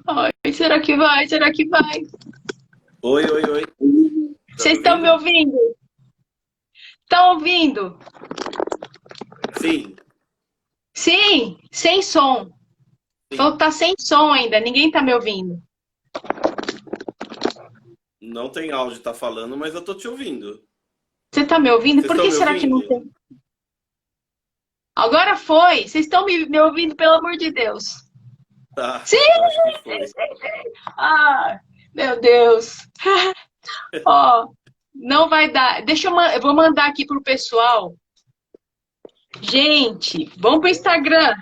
Oi, será que vai? Será que vai? Oi, oi, oi. Tá me Vocês estão me ouvindo? ouvindo? Estão ouvindo? Sim, Sim, sem som. sim. Falou que tá sem som ainda, ninguém tá me ouvindo. Não tem áudio, tá falando, mas eu tô te ouvindo. Você tá me ouvindo? Vocês Por estão que me será que não ouvindo? tem? Agora foi! Vocês estão me ouvindo, pelo amor de Deus? Tá, Sim! eu acho que foi. Ah, meu Deus! Ó, não vai dar. Eu vou mandar aqui pro pessoal. Gente, vamos pro Instagram.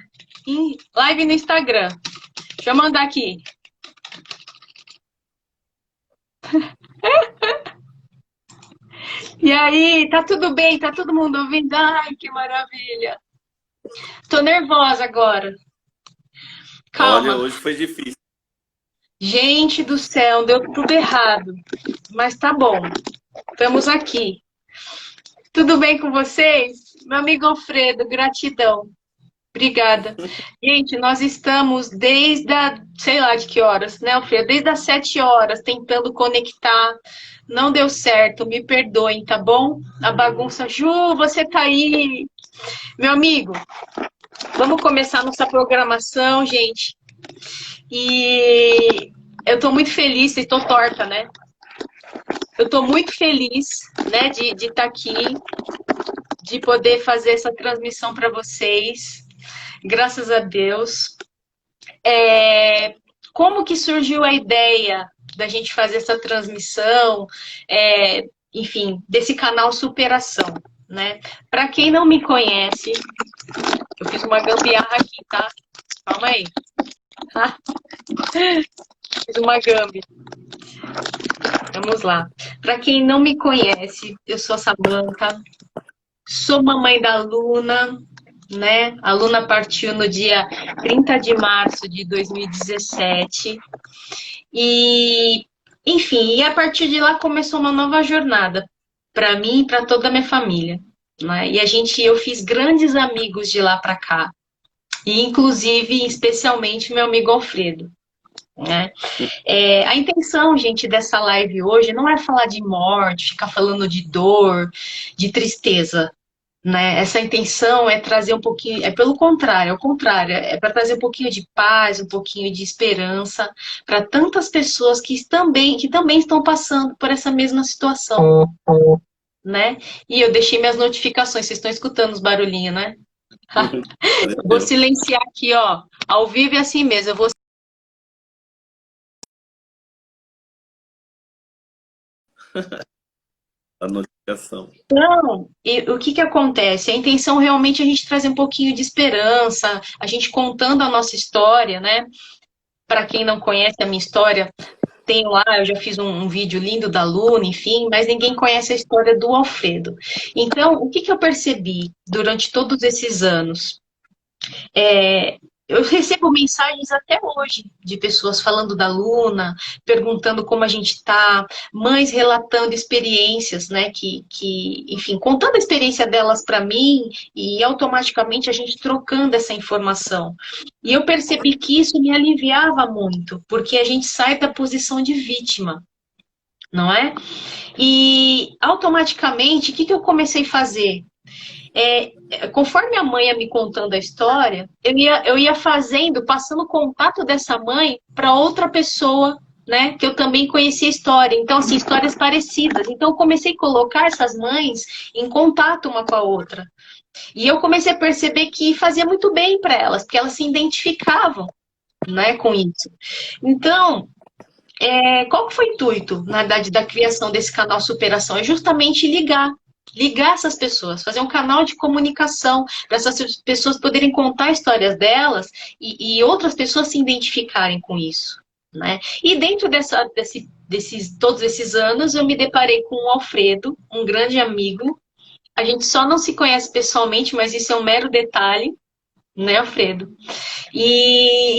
Live no Instagram. Deixa eu mandar aqui. E aí, tá tudo bem? Tá todo mundo ouvindo? Ai, que maravilha. Tô nervosa agora. Olha, Calma. hoje foi difícil. Gente do céu, deu tudo errado. Mas tá bom. Estamos aqui. Tudo bem com vocês? Meu amigo Alfredo, gratidão. Obrigada. Gente, nós estamos sei lá de que horas, né, Alfredo? Desde as 7 horas tentando conectar. Não deu certo, me perdoem, tá bom? A bagunça. Ju, você tá aí. Meu amigo, vamos começar nossa programação, gente. E eu tô muito feliz, estou torta, né? Eu tô muito feliz, né, de estar aqui, de poder fazer essa transmissão para vocês. Graças a Deus. Como que surgiu a ideia da gente fazer essa transmissão, enfim, desse canal Superação, né? Para quem não me conhece, eu fiz uma gambiarra aqui, tá? Calma aí. Fiz uma gambi. Vamos lá. Para quem não me conhece, eu sou a Samantha, sou mamãe da Luna, né? A Luna partiu no dia 30 de março de 2017. E, enfim, e a partir de lá começou uma nova jornada para mim e para toda a minha família, né? E eu fiz grandes amigos de lá para cá, e inclusive, especialmente, meu amigo Alfredo, né? A intenção, gente, dessa live hoje não é falar de morte, ficar falando de dor, de tristeza, né? Essa intenção é trazer um pouquinho, é pelo contrário, é o contrário, é para trazer um pouquinho de paz, um pouquinho de esperança para tantas pessoas que também estão passando por essa mesma situação, né? E eu deixei minhas notificações, vocês estão escutando os barulhinhos, né? Eu vou Apareceu. silenciar aqui, ó, ao vivo e assim mesmo, eu vou. A notificação. Não, e o que que acontece? A intenção realmente é a gente trazer um pouquinho de esperança, a gente contando a nossa história, né? Para quem não conhece a minha história, tenho lá, eu já fiz um vídeo lindo da Luna, enfim, mas ninguém conhece a história do Alfredo. Então, o que que eu percebi durante todos esses anos? É, eu recebo mensagens até hoje de pessoas falando da Luna, perguntando como a gente está, mães relatando experiências, né? Enfim, contando a experiência delas para mim e automaticamente a gente trocando essa informação. E eu percebi que isso me aliviava muito, porque a gente sai da posição de vítima, não é? E automaticamente, o que que eu comecei a fazer? Conforme a mãe ia me contando a história, eu ia fazendo, passando o contato dessa mãe para outra pessoa, né, que eu também conhecia a história. Então, assim, histórias parecidas. Então, eu comecei a colocar essas mães em contato uma com a outra. E eu comecei a perceber que fazia muito bem para elas, porque elas se identificavam, né, com isso. Então, qual que foi o intuito, na verdade, da criação desse canal Superação? É justamente ligar essas pessoas, fazer um canal de comunicação para essas pessoas poderem contar histórias delas e outras pessoas se identificarem com isso, né? E dentro todos esses anos, eu me deparei com o Alfredo, um grande amigo. A gente só não se conhece pessoalmente, mas isso é um mero detalhe, né, Alfredo?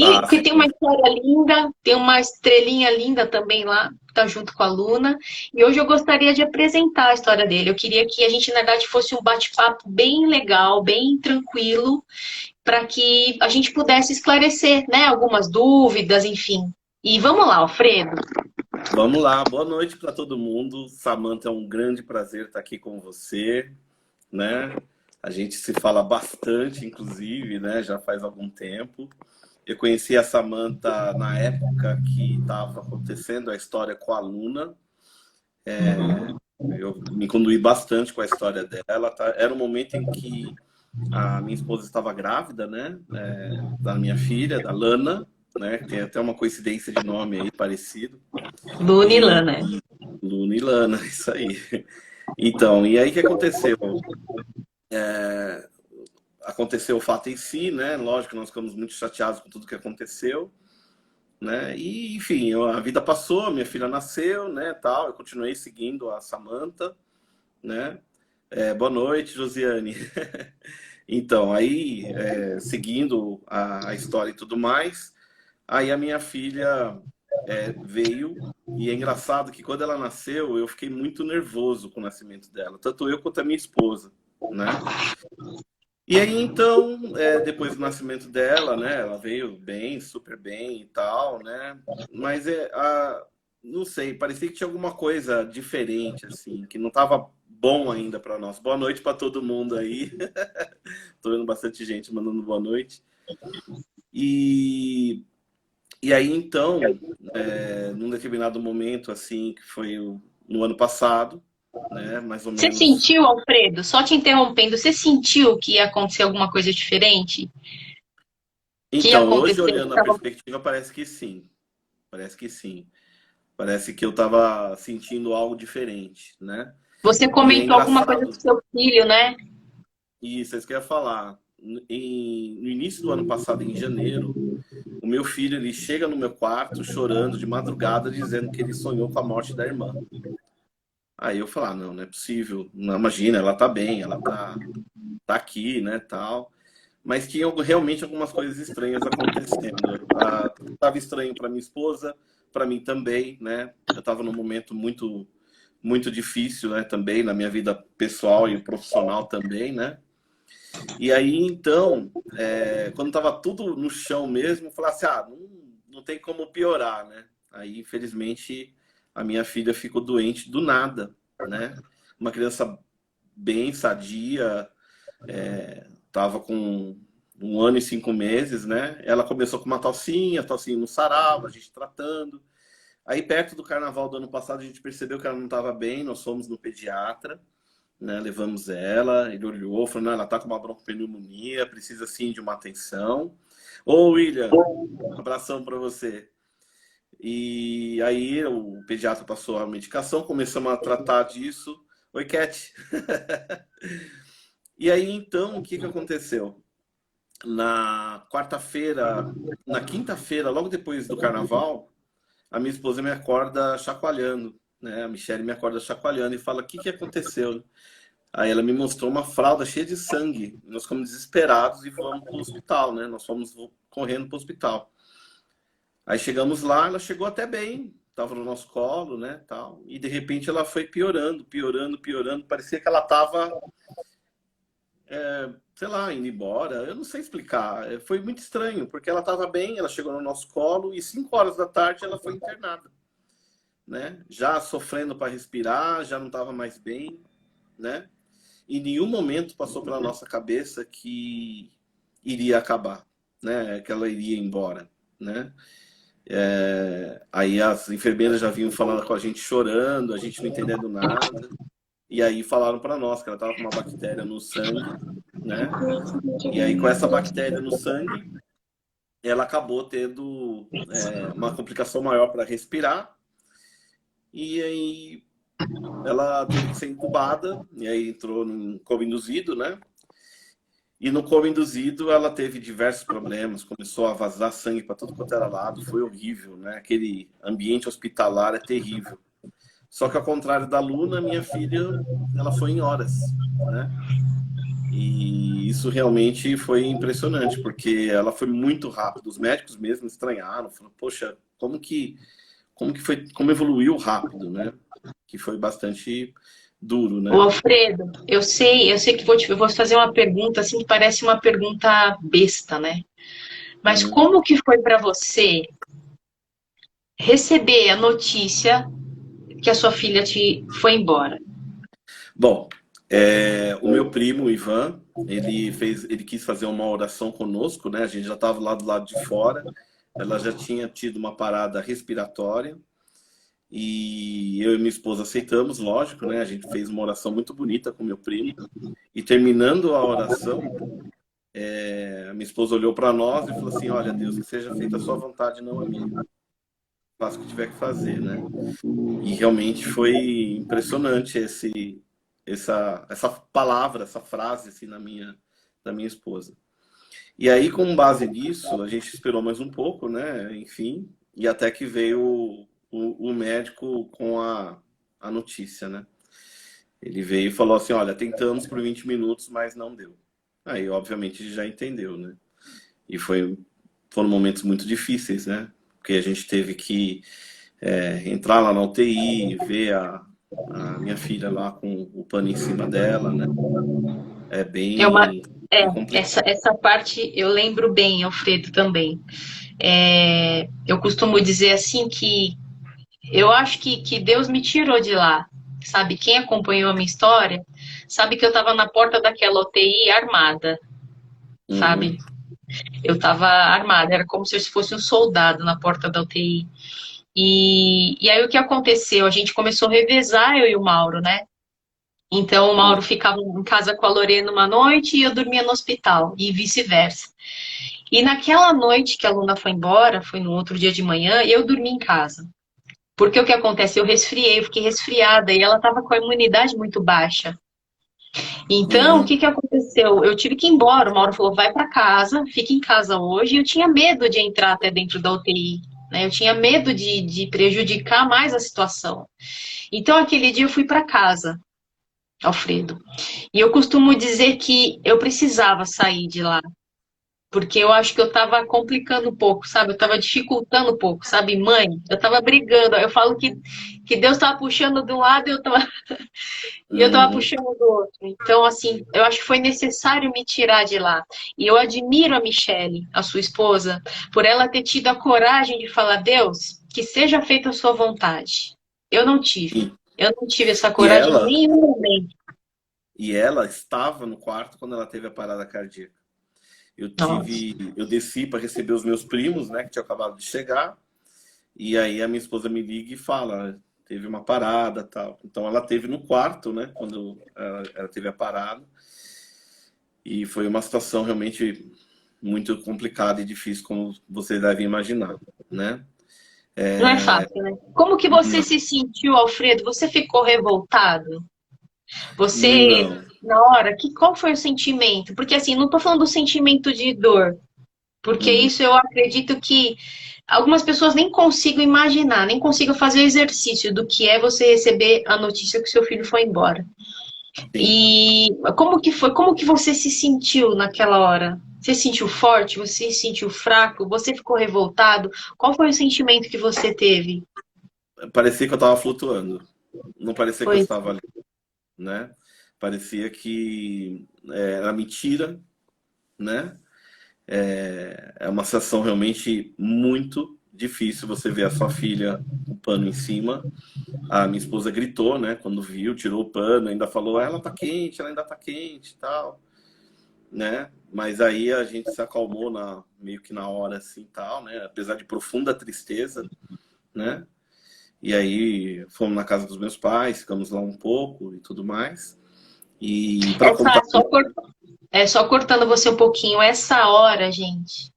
Ah, Porque tem uma sim. história linda, tem uma estrelinha linda também lá, que tá junto com a Luna. E hoje eu gostaria de apresentar a história dele. Eu queria que a gente, na verdade, fosse um bate-papo bem legal, bem tranquilo, para que a gente pudesse esclarecer, né, algumas dúvidas, enfim. E vamos lá, Alfredo. Vamos lá, boa noite para todo mundo. Samantha, é um grande prazer estar aqui com você, né? A gente se fala bastante, inclusive, né? Já faz algum tempo. Eu conheci a Samantha na época que estava acontecendo a história com a Luna. Eu me conduí bastante com a história dela. Tá? Era um momento em que a minha esposa estava grávida, né? Da minha filha, da Lana, né? Tem até uma coincidência de nome aí parecido. Luna e E Lana. Luna e Lana, isso aí. Então, e aí o que aconteceu? Aconteceu o fato em si, né? Lógico que nós ficamos muito chateados com tudo que aconteceu, né? E, enfim, a vida passou, minha filha nasceu, né, tal. Eu continuei seguindo a Samantha, né? Boa noite, Josiane. Então, aí, seguindo a história e tudo mais, aí a minha filha veio, e é engraçado que quando ela nasceu, eu fiquei muito nervoso com o nascimento dela, tanto eu quanto a minha esposa, né? E aí, então, depois do nascimento dela, né, ela veio bem, super bem e tal, né? Mas não sei, parecia que tinha alguma coisa diferente, assim, que não estava bom ainda para nós. Boa noite para todo mundo aí. Tô vendo bastante gente mandando boa noite. E aí, então, num determinado momento, assim, que foi no ano passado, né, mais ou Você menos. sentiu, Alfredo, só te interrompendo, você sentiu que ia acontecer alguma coisa diferente? Que ia Então, hoje, acontecer? olhando a perspectiva, parece que sim. Parece que sim. Parece que eu estava sentindo algo diferente, né? Você E é comentou alguma coisa com engraçado, seu filho, né? isso é isso que eu ia falar. No início do ano passado, em janeiro, o meu filho ele chega no meu quarto chorando de madrugada, dizendo que ele sonhou com a morte da irmã. Aí eu falei, não, não é possível. Não, imagina, ela tá bem, ela tá aqui, né, tal. Mas tinha realmente algumas coisas estranhas acontecendo. Tava estranho para minha esposa, para mim também, né? Eu estava num momento muito difícil, né? Também na minha vida pessoal e profissional também, né? E aí então, quando estava tudo no chão mesmo, eu falei assim, não tem como piorar, né? Aí, infelizmente, a minha filha ficou doente do nada, né? Uma criança bem sadia, tava com 1 ano e 5 meses, né? Ela começou com uma tocinha, a tocinha não sarava, a gente tratando. Aí, perto do carnaval do ano passado, a gente percebeu que ela não estava bem, nós fomos no pediatra, né? Levamos ela, ele olhou, falou, não, ela tá com uma broncopneumonia, precisa sim de uma atenção. Ô, William, abração para você. E aí o pediatra passou a medicação, começamos a tratar disso. Oi, Cat. E aí, então, o que aconteceu? Na quarta-feira, na quinta-feira, logo depois do carnaval, a minha esposa me acorda chacoalhando, né? A Michelle me acorda chacoalhando e fala: o que aconteceu? Aí ela me mostrou uma fralda cheia de sangue. Nós ficamos desesperados e vamos para o hospital, né? Nós fomos correndo para o hospital. Aí chegamos lá, ela chegou até bem, estava no nosso colo, né? Tal. E de repente ela foi piorando, piorando, piorando. Parecia que ela estava sei lá, indo embora. Eu não sei explicar. Foi muito estranho, porque ela estava bem, ela chegou no nosso colo e 5 horas da tarde ela foi internada, né? Já sofrendo para respirar, já não estava mais bem, né? Em nenhum momento passou pela nossa cabeça que iria acabar, né? Que ela iria embora, né? Aí as enfermeiras já vinham falando com a gente chorando, a gente não entendendo nada. E aí falaram para nós que ela estava com uma bactéria no sangue, né? E aí com essa bactéria no sangue, ela acabou tendo uma complicação maior para respirar. E aí ela teve que ser incubada, e aí entrou num coma induzido, né? E no coma induzido ela teve diversos problemas, começou a vazar sangue para tudo quanto era lado, foi horrível, né? Aquele ambiente hospitalar é terrível. Só que ao contrário da Luna, minha filha, ela foi em horas, né? E isso realmente foi impressionante, porque ela foi muito rápido. Os médicos mesmo estranharam, falaram, poxa, como evoluiu rápido, né? Que foi bastante duro, Ô, né? Alfredo, eu sei que eu vou fazer uma pergunta assim que parece uma pergunta besta, né? Mas Uhum. como que foi para você receber a notícia que a sua filha te foi embora? Bom, o meu primo, o Ivan, ele quis fazer uma oração conosco, né? A gente já estava lá do lado de fora, ela já tinha tido uma parada respiratória, e eu e minha esposa aceitamos, lógico, né? A gente fez uma oração muito bonita com meu primo, e terminando a oração, a minha esposa olhou para nós e falou assim: olha, Deus, que seja feita a sua vontade, não a minha. Faça o que tiver que fazer, né? E realmente foi impressionante essa palavra, essa frase assim, da minha esposa. E aí, com base nisso, a gente esperou mais um pouco, né? Enfim, e até que veio o médico com a notícia, né? Ele veio e falou assim: olha, tentamos por 20 minutos, mas não deu. Aí, obviamente, ele já entendeu, né? E foram momentos muito difíceis, né? Porque a gente teve que entrar lá na UTI, ver a minha filha lá com o pano em cima dela, né? É É uma, bem complicado. essa parte eu lembro bem, Alfredo, também. Eu costumo dizer assim que eu acho que Deus me tirou de lá, sabe? Quem acompanhou a minha história sabe que eu estava na porta daquela UTI armada, sabe? Uhum. Eu estava armada, era como se eu fosse um soldado na porta da UTI. E aí o que aconteceu? A gente começou a revezar, eu e o Mauro, né? Então o Mauro ficava em casa com a Lorena uma noite e eu dormia no hospital, e vice-versa. E naquela noite que a Luna foi embora, foi no outro dia de manhã, eu dormi em casa. Porque o que acontece? Eu resfriei, eu fiquei resfriada e ela estava com a imunidade muito baixa. Então, o Uhum. que que aconteceu? Eu tive que ir embora. O Mauro falou: vai para casa, fica em casa hoje. E eu tinha medo de entrar até dentro da UTI, né? Eu tinha medo de prejudicar mais a situação. Então, aquele dia eu fui para casa, Alfredo. E eu costumo dizer que eu precisava sair de lá. Porque eu acho que eu tava complicando um pouco, sabe? Eu tava dificultando um pouco, sabe? Mãe, eu tava brigando. Eu falo que Deus tava puxando de um lado e eu tava Uhum. puxando do outro. Então, assim, eu acho que foi necessário me tirar de lá. E eu admiro a Michele, a sua esposa, por ela ter tido a coragem de falar: Deus, que seja feita a sua vontade. Eu não tive. E, Eu não tive essa e coragem em ela, nenhum momento. e ela estava no quarto quando ela teve a parada cardíaca. Nossa. Eu desci para receber os meus primos, né, que tinham acabado de chegar. E aí a minha esposa me liga e fala: teve uma parada, tal. Então ela teve no quarto, né, quando ela teve a parada. E foi uma situação realmente muito complicada e difícil, como vocês devem imaginar, né? Não é fácil, né? Como que você Não, se sentiu, Alfredo? Você ficou revoltado? Você, não. na hora, qual foi o sentimento? Porque assim, não tô falando do sentimento de dor, porque Uhum. isso eu acredito que algumas pessoas nem consigam imaginar, nem consigam fazer o exercício do que é você receber a notícia que seu filho foi embora. Sim. E como que foi? Como que você se sentiu naquela hora? Você se sentiu forte? Você se sentiu fraco? Você ficou revoltado? Qual foi o sentimento que você teve? Parecia que eu estava flutuando. Não parecia que eu Foi. estava ali, né? Parecia que era mentira, né? É uma sensação realmente muito difícil você ver a sua filha com o pano em cima. A minha esposa gritou, né? Quando viu, tirou o pano, ainda falou: ela tá quente, ela ainda tá quente e tal, né? Mas aí a gente se acalmou meio que na hora assim tal, né? Apesar de profunda tristeza, né? E aí fomos na casa dos meus pais, ficamos lá um pouco e tudo mais. E para Essa, contar. só cortando você um pouquinho, essa hora, gente,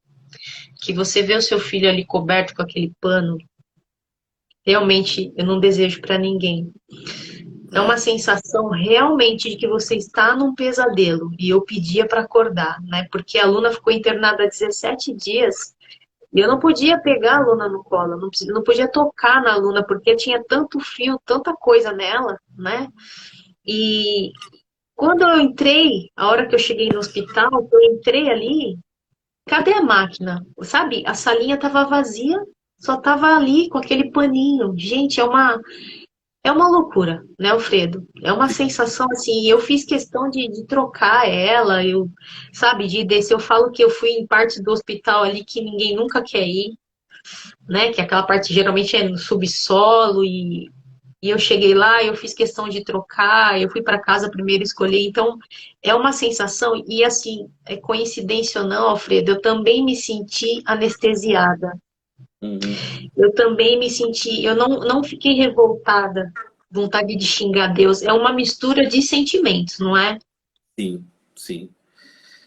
que você vê o seu filho ali coberto com aquele pano, realmente eu não desejo para ninguém. É uma É, sensação realmente de que você está num pesadelo. E eu pedia para acordar, né? Porque a Luna ficou internada há 17 dias e eu não podia pegar a Luna no colo, não podia tocar na Luna, porque tinha tanto fio, tanta coisa nela, né? E quando eu entrei, a hora que eu cheguei no hospital, eu entrei ali, cadê a máquina? Sabe? A salinha tava vazia, só tava ali com aquele paninho. Gente, é uma loucura, né, Alfredo? É uma sensação assim. Eu fiz questão de trocar ela, sabe, de descer. Eu falo que eu fui em parte do hospital ali que ninguém nunca quer ir, né? Que aquela parte geralmente é no subsolo e eu cheguei lá, eu fiz questão de trocar, eu fui para casa primeiro escolher. Então, é uma sensação, e assim, é coincidência ou não, Alfredo, eu também me senti anestesiada. Uhum. Eu também me senti, eu não fiquei revoltada, vontade de xingar Deus. É uma mistura de sentimentos, não é? Sim, sim.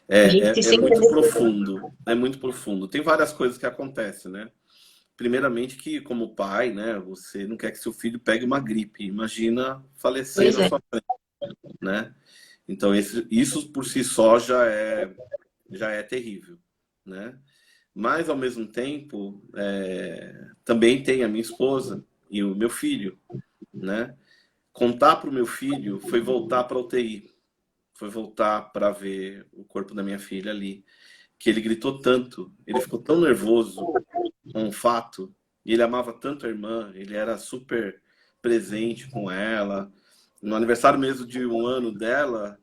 A gente se É sente muito anestesiada. profundo, é muito profundo. Tem várias coisas que acontecem, né? Primeiramente que, como pai, né, você não quer que seu filho pegue uma gripe. Imagina falecer Pois na é. sua frente, né? Então, isso por si só já é terrível, né? Mas, ao mesmo tempo, também tem a minha esposa e o meu filho, né? Contar para o meu filho foi voltar para a UTI, foi voltar para ver o corpo da minha filha ali, que ele gritou tanto, ele ficou tão nervoso com o fato, e ele amava tanto a irmã, ele era super presente com ela. No aniversário mesmo de 1 ano dela,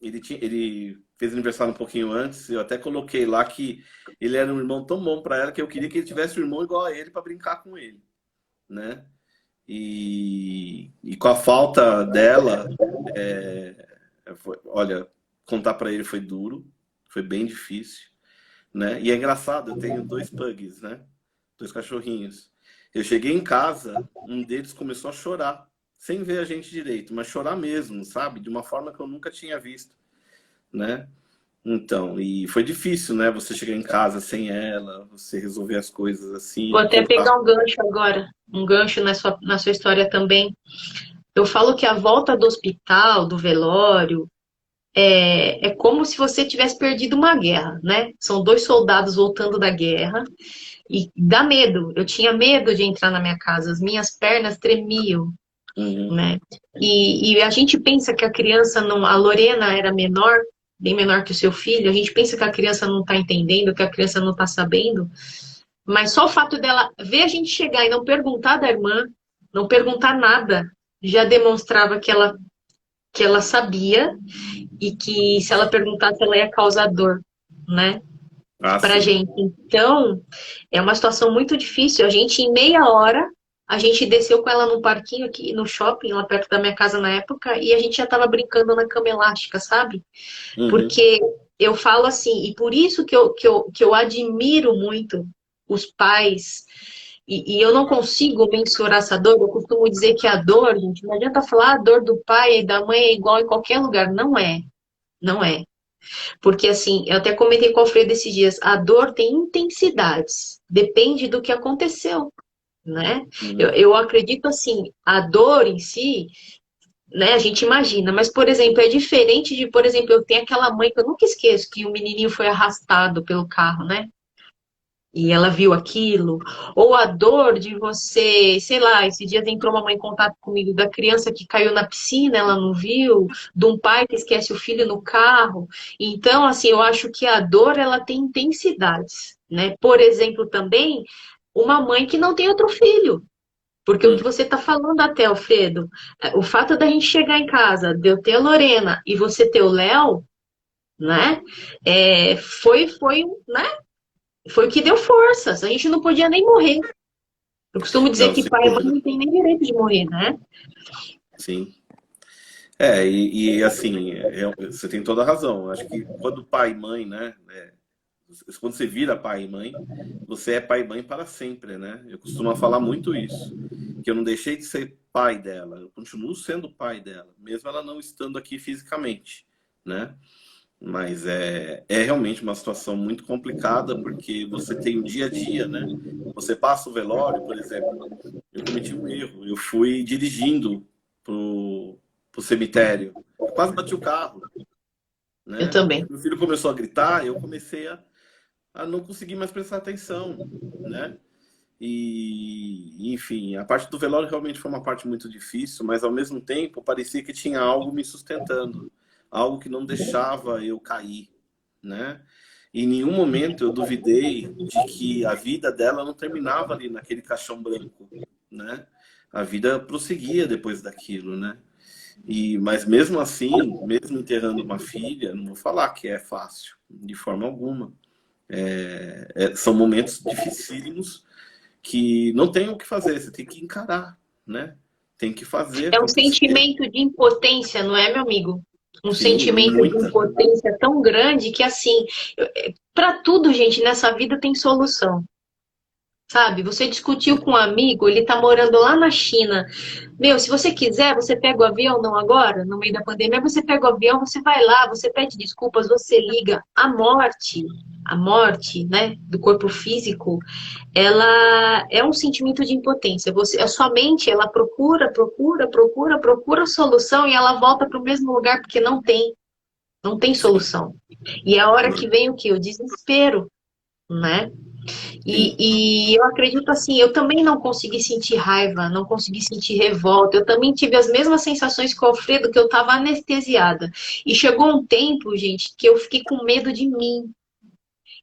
ele fez aniversário um pouquinho antes, eu até coloquei lá que ele era um irmão tão bom para ela que eu queria que ele tivesse um irmão igual a ele para brincar com ele, né? E com a falta dela, olha, contar para ele foi duro, foi bem difícil, né? E é engraçado, eu tenho 2 pugs, né? 2 cachorrinhos. Eu cheguei em casa, um deles começou a chorar, sem ver a gente direito, mas chorar mesmo, sabe? De uma forma que eu nunca tinha visto, né? Então, e foi difícil, né? Você chegar em casa sem ela, você resolver as coisas Vou assim, até contar. pegar um gancho agora, um gancho na sua história também. Eu falo que a volta do hospital, do velório, é como se você tivesse perdido uma guerra, né? São dois soldados voltando da guerra e dá medo. Eu tinha medo de entrar na minha casa, as minhas pernas tremiam, Uhum, né? E a gente pensa que a criança não. A Lorena era menor, bem menor que o seu filho, a gente pensa que a criança não está entendendo, que a criança não está sabendo, mas só o fato dela ver a gente chegar e não perguntar da irmã, não perguntar nada, já demonstrava que ela sabia e que se ela perguntasse, ela ia causar dor, né? ah, Pra sim. gente. Então, é uma situação muito difícil. A gente, em meia hora, a gente desceu com ela num parquinho aqui no shopping, lá perto da minha casa na época, e a gente já tava brincando na cama elástica, sabe? Uhum. Porque eu falo assim, e por isso que eu admiro muito os pais, e eu não consigo mensurar essa dor. Eu costumo dizer que a dor, gente, não adianta falar a dor do pai e da mãe é igual em qualquer lugar. Não é, não é. Porque assim, eu até comentei com o Alfredo esses dias, a dor tem intensidades, depende do que aconteceu, né? Uhum. Eu acredito assim, a dor em si, né, a gente imagina, mas, por exemplo, é diferente de, por exemplo, eu tenho aquela mãe que eu nunca esqueço, que o menininho foi arrastado pelo carro, né? E ela viu aquilo, ou a dor de você, sei lá, esse dia entrou uma mãe em contato comigo da criança que caiu na piscina, ela não viu, de um pai que esquece o filho no carro. Então, assim, eu acho que a dor ela tem intensidades, né? Por exemplo, também uma mãe que não tem outro filho. Porque o que Uhum. você está falando até, Alfredo, o fato da gente chegar em casa, de eu ter a Lorena e você ter o Léo, né? Né? Foi o que deu forças. A gente não podia nem morrer. Eu costumo dizer Não, que sem pai e mãe dúvida. não tem nem direito de morrer, né? Sim. Assim, você tem toda a razão. Acho que quando pai e mãe, né? Quando você vira pai e mãe, você é pai e mãe para sempre, né? Eu costumo falar muito isso, que eu não deixei de ser pai dela, eu continuo sendo pai dela, mesmo ela não estando aqui fisicamente, né? Mas é realmente uma situação muito complicada, porque você tem o dia a dia, né? Você passa o velório, por exemplo, eu cometi um erro, eu fui dirigindo pro cemitério, eu quase bati o carro, Eu né? também. Meu filho começou a gritar, eu comecei a não conseguir mais prestar atenção, né? E, enfim, a parte do velório realmente foi uma parte muito difícil, mas ao mesmo tempo parecia que tinha algo me sustentando, algo que não deixava eu cair, né? E em nenhum momento eu duvidei de que a vida dela não terminava ali naquele caixão branco, né? A vida prosseguia depois daquilo, né? Mas mesmo assim, mesmo enterrando uma filha, não vou falar que é fácil, de forma alguma, São momentos dificílimos que não tem o que fazer, você tem que encarar, né? Tem que fazer É um acontecer. sentimento de impotência, não é, meu amigo? Um Sim, sentimento de muita. impotência tão grande que, assim, para tudo, gente, nessa vida tem solução. Sabe? Você discutiu com um amigo, ele tá morando lá na China. Meu, se você quiser, você pega o avião, não agora, no meio da pandemia, você pega o avião, você vai lá, você pede desculpas, você liga. A morte, né, do corpo físico, ela é um sentimento de impotência. A sua mente, ela procura solução e ela volta para o mesmo lugar porque não tem Sim, solução. E é a hora que vem o quê? O desespero, né? sim, E eu acredito assim, eu também não consegui sentir raiva, não consegui sentir revolta. Eu também tive as mesmas sensações que o Alfredo, que eu estava anestesiada. E chegou um tempo, gente, que eu fiquei com medo de mim.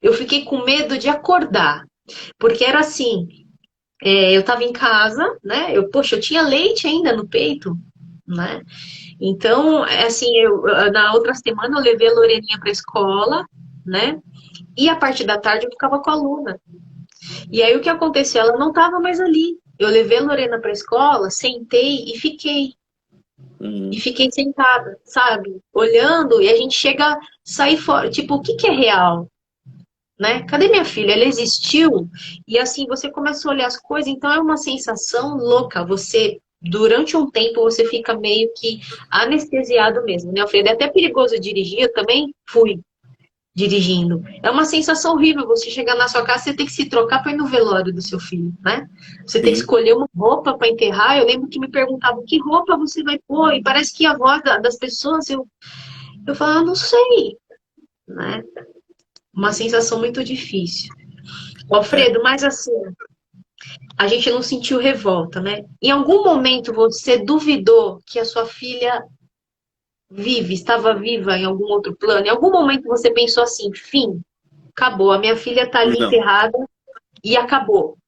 Eu fiquei com medo de acordar. Porque era assim, eu estava em casa, né? Poxa, eu tinha leite ainda no peito, né? Então, assim, na outra semana eu levei a Loreninha para a escola, né? E a parte da tarde eu ficava com a Luna. E aí o que aconteceu? Ela não estava mais ali. Eu levei a Lorena para a escola, sentei e fiquei. E uhum, fiquei sentada, sabe? Olhando e a gente chega a sair fora. Tipo, o que que é real? Né? Cadê minha filha? Ela existiu? E assim, você começa a olhar as coisas, então é uma sensação louca. Você, durante um tempo, você fica meio que anestesiado mesmo, né, Alfredo? É até perigoso dirigir, eu também fui dirigindo. É uma sensação horrível você chegar na sua casa, você tem que se trocar para ir no velório do seu filho, né? Você tem que sim, escolher uma roupa para enterrar. Eu lembro que me perguntavam que roupa você vai pôr, e parece que a voz das pessoas, eu falava, não sei, né? Uma sensação muito difícil. é. Alfredo, mas assim, a gente não sentiu revolta, né? Em algum momento você duvidou que a sua filha estava viva em algum outro plano? Em algum momento você pensou assim, fim, acabou, a minha filha está ali Não, enterrada e acabou.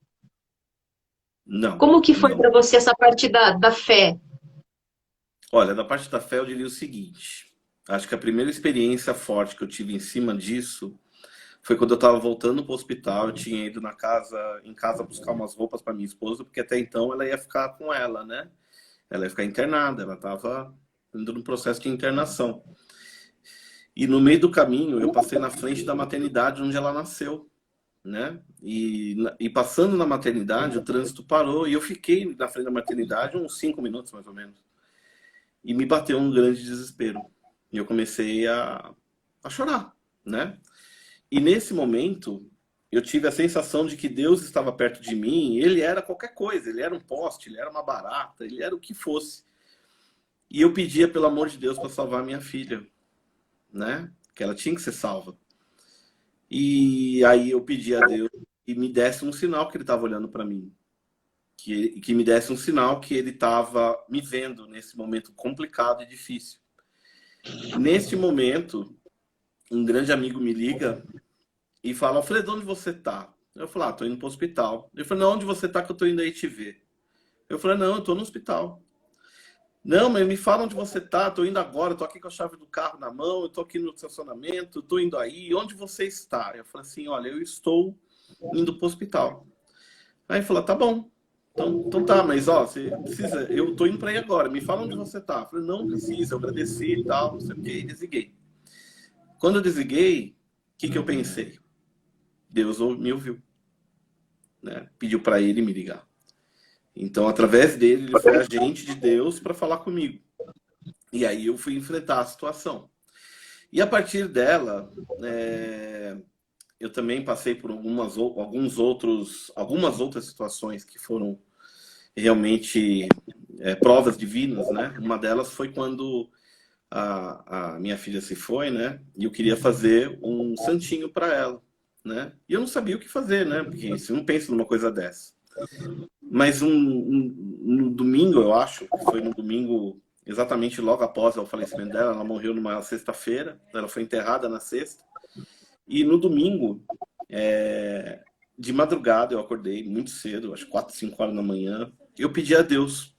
não, Como que foi não. para você essa parte da fé? Olha, da parte da fé eu diria o seguinte. Acho que a primeira experiência forte que eu tive em cima disso foi quando eu estava voltando para o hospital. Eu tinha ido em casa buscar umas roupas para minha esposa, porque até então ela ia ficar com ela, né? Ela ia ficar internada, ela estava indo no processo de internação. E no meio do caminho eu passei na frente da maternidade onde ela nasceu, né? E passando na maternidade, o trânsito parou e eu fiquei na frente da maternidade uns 5 minutos mais ou menos. E me bateu um grande desespero. E eu comecei a chorar, né? E nesse momento, eu tive a sensação de que Deus estava perto de mim. Ele era qualquer coisa, ele era um poste, ele era uma barata, ele era o que fosse. E eu pedia, pelo amor de Deus, para salvar minha filha, né? Que ela tinha que ser salva. E aí eu pedi a Deus que me desse um sinal que ele estava olhando para mim. Que me desse um sinal que ele estava me vendo nesse momento complicado e difícil. Neste momento, um grande amigo me liga e fala: Alfredo, onde você tá? Eu falo: ah, tô indo pro hospital. Ele falou: não, onde você tá que eu tô indo aí te ver? Eu falei: não, eu tô no hospital. Não, mas me fala onde você tá, tô indo agora, tô aqui com a chave do carro na mão, eu tô aqui no estacionamento, tô indo aí, onde você está? Eu falei assim: olha, eu estou indo pro hospital. Aí ele falou: tá bom. Então tá, mas ó, você precisa, eu tô indo pra aí agora, me fala onde você tá. Eu falei: não precisa, eu agradeci e tal, não sei o que, e desliguei. Quando eu desliguei, o que que eu pensei? Deus me ouviu, né? Pediu para ele me ligar. Então, através dele, ele foi agente de Deus para falar comigo. E aí eu fui enfrentar a situação. E a partir dela, eu também passei por algumas outras situações que foram realmente provas divinas, né? Uma delas foi quando a minha filha se foi, né? E eu queria fazer um santinho para ela, né? E eu não sabia o que fazer, né? Porque você não pensa numa coisa dessa. Mas no domingo, eu acho, que foi no domingo exatamente logo após o falecimento dela, ela morreu numa sexta-feira, ela foi enterrada na sexta. E no domingo, de madrugada, eu acordei muito cedo, acho 4, 5 horas da manhã. Eu pedi a Deus,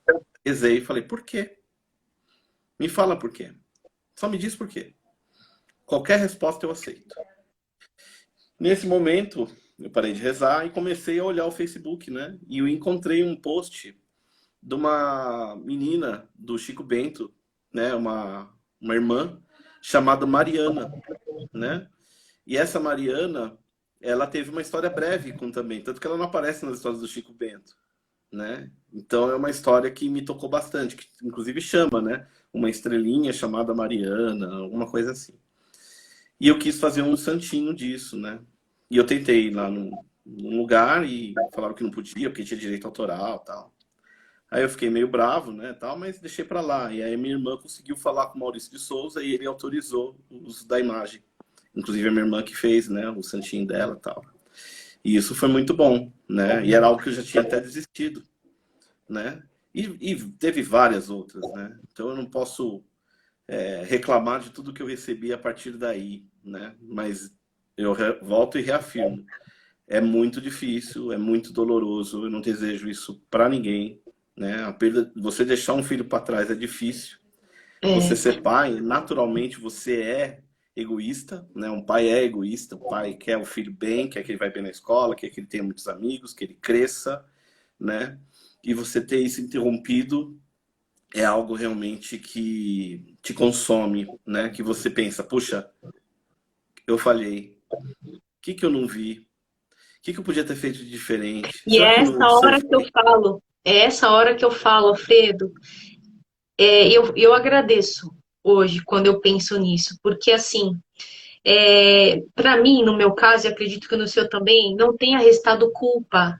rezei e falei: por quê? Me fala por quê. Só me diz por quê. Qualquer resposta eu aceito. Nesse momento, eu parei de rezar e comecei a olhar o Facebook, né? E eu encontrei um post de uma menina do Chico Bento, né? Uma irmã chamada Mariana, né? E essa Mariana, ela teve uma história breve com também, tanto que ela não aparece nas histórias do Chico Bento, né? Então é uma história que me tocou bastante, que inclusive chama, né? Uma estrelinha chamada Mariana, alguma coisa assim. E eu quis fazer um santinho disso, né? E eu tentei ir lá num lugar e falaram que não podia, porque tinha direito autoral e tal. Aí eu fiquei meio bravo, né, tal, mas deixei pra lá. E aí minha irmã conseguiu falar com o Maurício de Souza e ele autorizou o uso da imagem. Inclusive a minha irmã que fez, né, o santinho dela e tal. E isso foi muito bom, né? E era algo que eu já tinha até desistido, né? E teve várias outras, né? Então eu não posso reclamar de tudo que eu recebi a partir daí, né? Mas eu volto e reafirmo. É muito difícil, é muito doloroso, eu não desejo isso para ninguém, né? A perda, você deixar um filho para trás é difícil. Você É, ser pai, naturalmente você é egoísta, né? Um pai é egoísta, o pai quer o filho bem, quer que ele vá bem na escola, quer que ele tenha muitos amigos, que ele cresça, né? E você ter isso interrompido é algo realmente que te consome, né? Que você pensa, puxa, eu falhei, o que que eu não vi? O que que eu podia ter feito de diferente? e Será é que eu essa não hora que eu observei? falo, é essa hora que eu falo, Alfredo, eu agradeço hoje quando eu penso nisso, porque assim, para mim, no meu caso, e acredito que no seu também, não tenha restado culpa,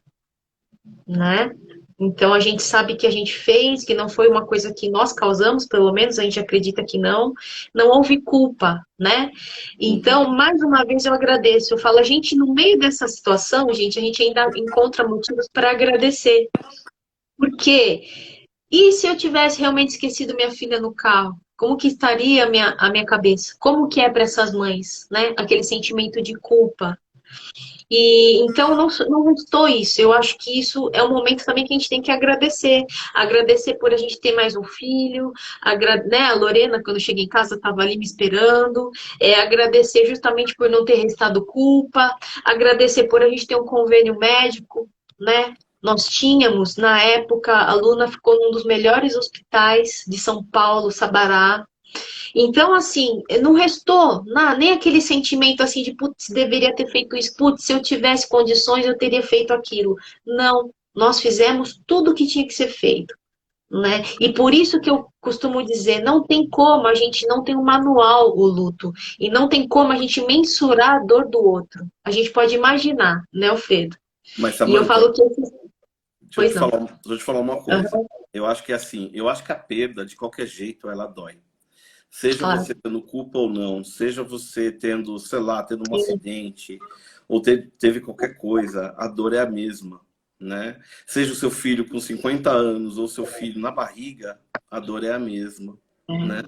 né? Então a gente sabe que a gente fez, que não foi uma coisa que nós causamos, pelo menos a gente acredita que não, não houve culpa, né? Uhum. Então, mais uma vez eu agradeço. Eu falo, a gente, no meio dessa situação, gente, a gente ainda encontra motivos para agradecer. Por quê? E se eu tivesse realmente esquecido minha filha no carro? Como que estaria a minha cabeça? Como que é para essas mães, né? Aquele sentimento de culpa. E então não estou isso. Eu acho que isso é um momento também que a gente tem que agradecer. Agradecer por a gente ter mais um filho, né? A Lorena, quando eu cheguei em casa, estava ali me esperando. Agradecer justamente por não ter restado culpa. Agradecer por a gente ter um convênio médico, né? Nós tínhamos, na época, a Luna ficou num dos melhores hospitais de São Paulo, Sabará. Então, assim, não restou nem aquele sentimento assim de, putz, deveria ter feito isso, putz, se eu tivesse condições, eu teria feito aquilo. Não, nós fizemos tudo o que tinha que ser feito, né? E por isso que eu costumo dizer, não tem como a gente não tem um manual o luto, e não tem como a gente mensurar a dor do outro. A gente pode imaginar, né, Alfredo? Mas, E eu Samantha, falo que... Pois não. deixa eu te falar uma coisa. Aham, Eu acho que é assim, eu acho que a perda, de qualquer jeito, ela dói. Seja claro. você tendo culpa ou não, seja você tendo, sei lá, tendo um Sim. acidente, ou teve qualquer coisa, a dor é a mesma, né? Seja o seu filho com 50 anos ou seu filho na barriga, a dor é a mesma, né?